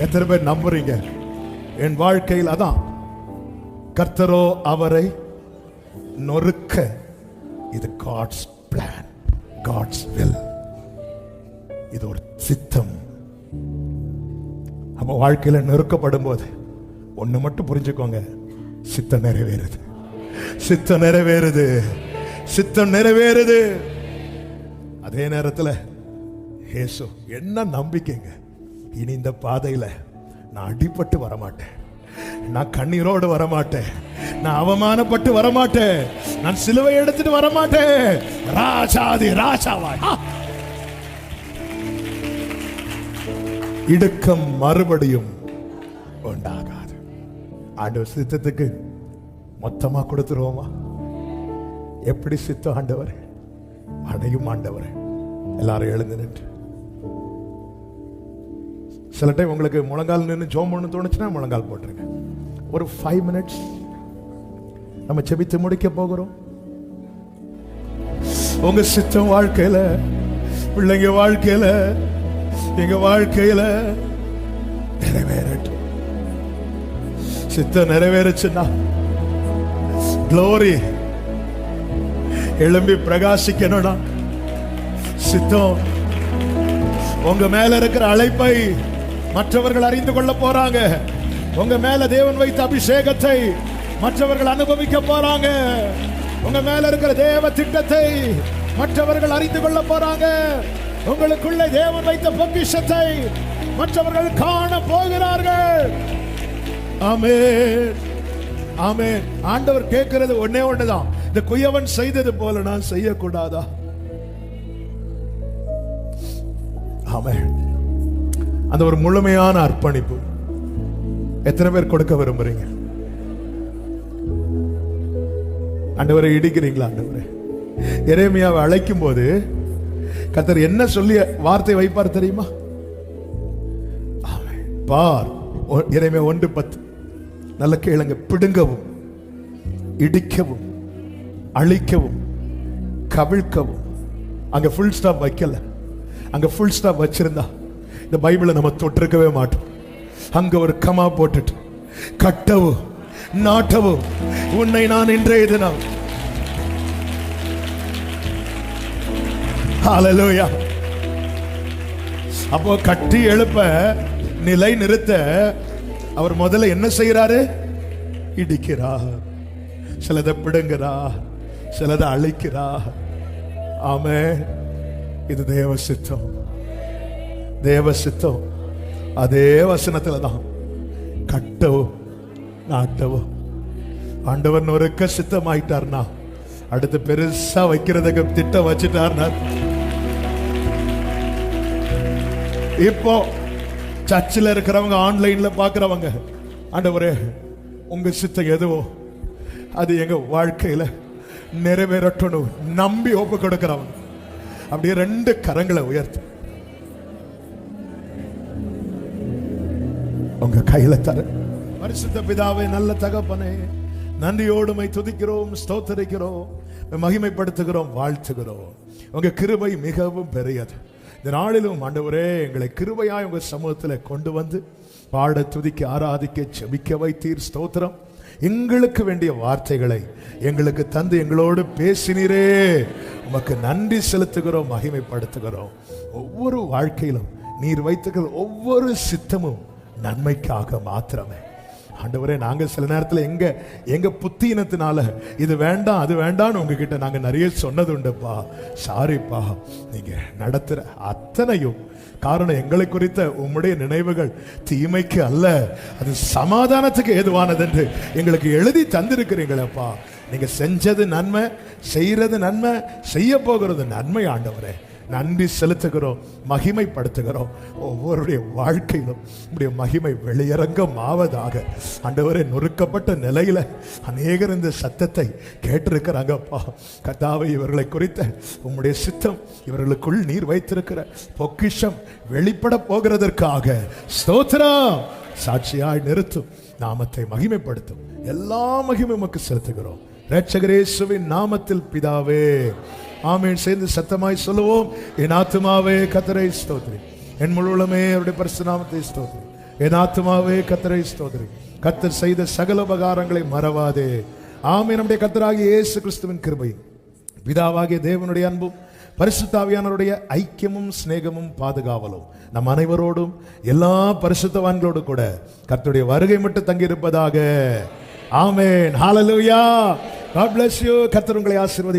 எத்தனை பேர் நம்புறீங்க? என் வாழ்க்கையில் அதான், கர்த்தரோ அவரை நொறுக்க. இது காட்ஸ் பிளான், காட்ஸ் வில். இது ஒரு சித்தம். நம்ம வாழ்க்கையில நெருக்கப்படும் போது ஒண்ணு மட்டும் புரிஞ்சுக்கோங்க, சித்தம் நிறைவேறுது, சித்தம் நிறைவேறுது, சித்தம் நிறைவேறுது. அதே நேரத்தில் இயேசு என்ன நம்பிக்கைங்க, இனி இந்த பாதையில நான் அடிபட்டு வரமாட்டேன், நான் கண்ணீரோடு வரமாட்டேன், நான் அவமானப்பட்டு வரமாட்டேன், நான் சிலுவை எடுத்துட்டு வரமாட்டேன். ராஜாதி ராஜாவாய் இடுக்கம் மறுபடியும் உண்டாகாது. ஆண்டவர் சித்தத்துக்கு மொத்தமா கொடுத்துருவோமா? எப்படி சித்தம் ஆண்டவர் அடையும். ஆண்டவர் எல்லாரும் எழுந்து நின்று, சில டைம் உங்களுக்கு முழங்கால் நின்று ஜோம் பண்ணு தோணுச்சுன்னா முழங்கால் போட்டுருங்க. ஒரு 5 மினிட்ஸ் நம்ம செபித்து முடிக்க போகிறோம். உங்க சித்தம் வாழ்க்கையில, பிள்ளைங்க வாழ்க்கையில, எங்க வாழ்க்கையில நிறைவேறட்டும். சித்தம் நிறைவேறுச்சுன்னா க்ளோரி எழும்பி பிரகாசிக்கணும்னா, சித்தம் உங்க மேல இருக்கிற அழைப்பை மற்றவர்கள் அறிந்து கொள்ள போறாங்க. உங்க மேல தேவன் வைத்த அபிஷேகத்தை மற்றவர்கள் அனுபவிக்க போறாங்க. உங்க மேல இருக்கிற தேவ திட்டத்தை மற்றவர்கள் அறிந்து கொள்ள போறாங்க. உங்களுக்குள்ள தேவன் வைத்த பொக்கிஷத்தை மற்றவர்கள் காண போகிறார்கள். ஆமென், ஆமென். ஆண்டவர் கேட்கிறது ஒண்ணே ஒண்ணுதான், இந்த குயவன் செய்தது போல நான் செய்யக்கூடாதா? ஆமென். அந்த ஒரு முழுமையான அர்ப்பணிப்பு எத்தனை பேர் கொடுக்க விரும்புறீங்க? ஆண்டவரை இடிக்கிறீங்களா? ஆண்டவரே, எரேமியாவை அழைக்கும் போது கர்த்தர் என்ன சொல்லி வார்த்தை வைப்பார் தெரியுமா? பார், எரேமியா 1:10 நல்ல கேளுங்க. பிடுங்கவும், இடிக்கவும், அழிக்கவும், கவிழ்க்கவும். அங்க ஃபுல் ஸ்டாப் வைக்கல. அங்க ஃபுல் ஸ்டாப் வச்சிருந்தா இந்த பைபிளை நம்ம தொட்டிருக்கவே மாட்டோம். அங்க ஒரு கமா போட்டுட்டு, கட்டவும் நாட்டவும் உன்னை நான் இன்றைய தினம். ஹல்லேலூயா. அப்போ கட்டி எழுப்ப, நிலை நிறுத்த அவர் முதல்ல என்ன செய்யறாரு? இடிக்கிறார், சிலதை பிடுங்கிறார், சிலதை அழிக்கிறார். ஆமென். இது தேவ சித்தம், தேவ சித்தம். அதே வசனத்துல தான் கட்டவும் ஆண்டவன் நொறுக்க சித்தமாயிட்டார்னா அடுத்து பெருசா வைக்கிறதுக்கு திட்டம் வச்சுட்டார்னா இப்போ சர்ச்சில் இருக்கிறவங்க ஆன்லைன்ல பாக்குறவங்க, ஆண்டவரே உங்க சித்தம் எதுவோ அது எங்க வாழ்க்கையில நிறைவேறட்டும் நம்பி ஒப்பு கொடுக்கிறவங்க அப்படியே 2 கரங்களை உயர்த்து உங்க கையில தர. பரிசுத்த பிதாவே, நல்ல தகப்பனே, நன்றியோடு உம்மை துதிக்கிறோம், ஸ்தோத்திரிக்கிறோம், மகிமைப்படுத்துகிறோம், வாழ்த்துகிறோம். உங்க கிருபை மிகவும் பெரியது. இந்த நாளிலும் ஆண்டவரே எங்களை கிருபையாய் உங்க சமூகத்தில் கொண்டு வந்து பாட, துதிக்க, ஆராதிக்க, செபிக்க வைத்தீர். ஸ்தோத்திரம். எங்களுக்கு வேண்டிய வார்த்தைகளை எங்களுக்கு தந்து எங்களோடு பேசினீரே, உமக்கு நன்றி செலுத்துகிறோம், மகிமைப்படுத்துகிறோம். ஒவ்வொரு வாழ்க்கையிலும் நீர் வைத்துக்கிற ஒவ்வொரு சித்தமும் நன்மைக்காக மாத்திரமே. ஆண்டவரே, நாங்க சில நேரத்தில் எங்க புத்தியினத்தினால இது வேண்டாம் அது வேண்டாம்னு உங்ககிட்ட நாங்க நிறைய சொன்னது உண்டுப்பா. சாரிப்பா. நீங்க நடத்துற அத்தனையும் காரணம் எங்களை குறித்த உம்முடைய நினைவுகள் தீமைக்கு அல்ல, அது சமாதானத்துக்கு ஏதுவானது என்று எங்களுக்கு எழுதி தந்திருக்கிறீங்களப்பா. நீங்க செஞ்சது நன்மை, செய்யறது நன்மை, செய்ய போகிறது நன்மை. ஆண்டவரே, நன்றி செலுத்துகிறோம், மகிமைப்படுத்துகிறோம். ஒவ்வொருடைய வாழ்க்கையிலும் உடைய மகிமை வெளியரங்கம் ஆவதாக. ஆண்டவரே, நொறுக்கப்பட்ட நிலையில அநேகர் இந்த சத்தத்தை கேட்டிருக்கிறாங்கப்பா. கர்த்தாவே, இவர்களை குறித்த உம்முடைய சித்தம், இவர்களுக்குள் நீர் வைத்திருக்கிற பொக்கிஷம் வெளிப்பட போகிறதற்காக ஸ்தோத்திரம். சாட்சியாய் நிறுத்தும், நாமத்தை மகிமைப்படுத்தும். எல்லா மகிமை உமக்கு செலுத்துகிறோம் இரட்சகர் இயேசுவின் நாமத்தில் பிதாவே, ஆமென். சேர்ந்து சத்தமாய் சொல்லுவோம். என் ஆத்துமாவே கர்த்தரை ஸ்தோத்திரி, என் முழு உள்ளமே அவருடைய பரிசுத்த நாமத்தை ஸ்தோத்திரி. என் ஆத்துமாவே கர்த்தரை ஸ்தோத்திரி, கர்த்தர் செய்த சகல உபகாரங்களை மறவாதே. ஆமென். நம்முடைய கர்த்தராகிய இயேசு கிறிஸ்துவின் கிருபையும், பிதாவாகிய தேவனுடைய அன்பும், பரிசுத்த ஆவியானவருடைய ஐக்கியமும் சிநேகமும் பாதுகாவலும் நம் அனைவரோடும் எல்லா பரிசுத்தவான்களோடு கூட கர்த்தருடைய வருகை மட்டும் தங்கி இருப்பதாக. ஆமென். ஹல்லேலூயா. God bless you. கர்த்தர் உங்களை ஆசீர்வதி.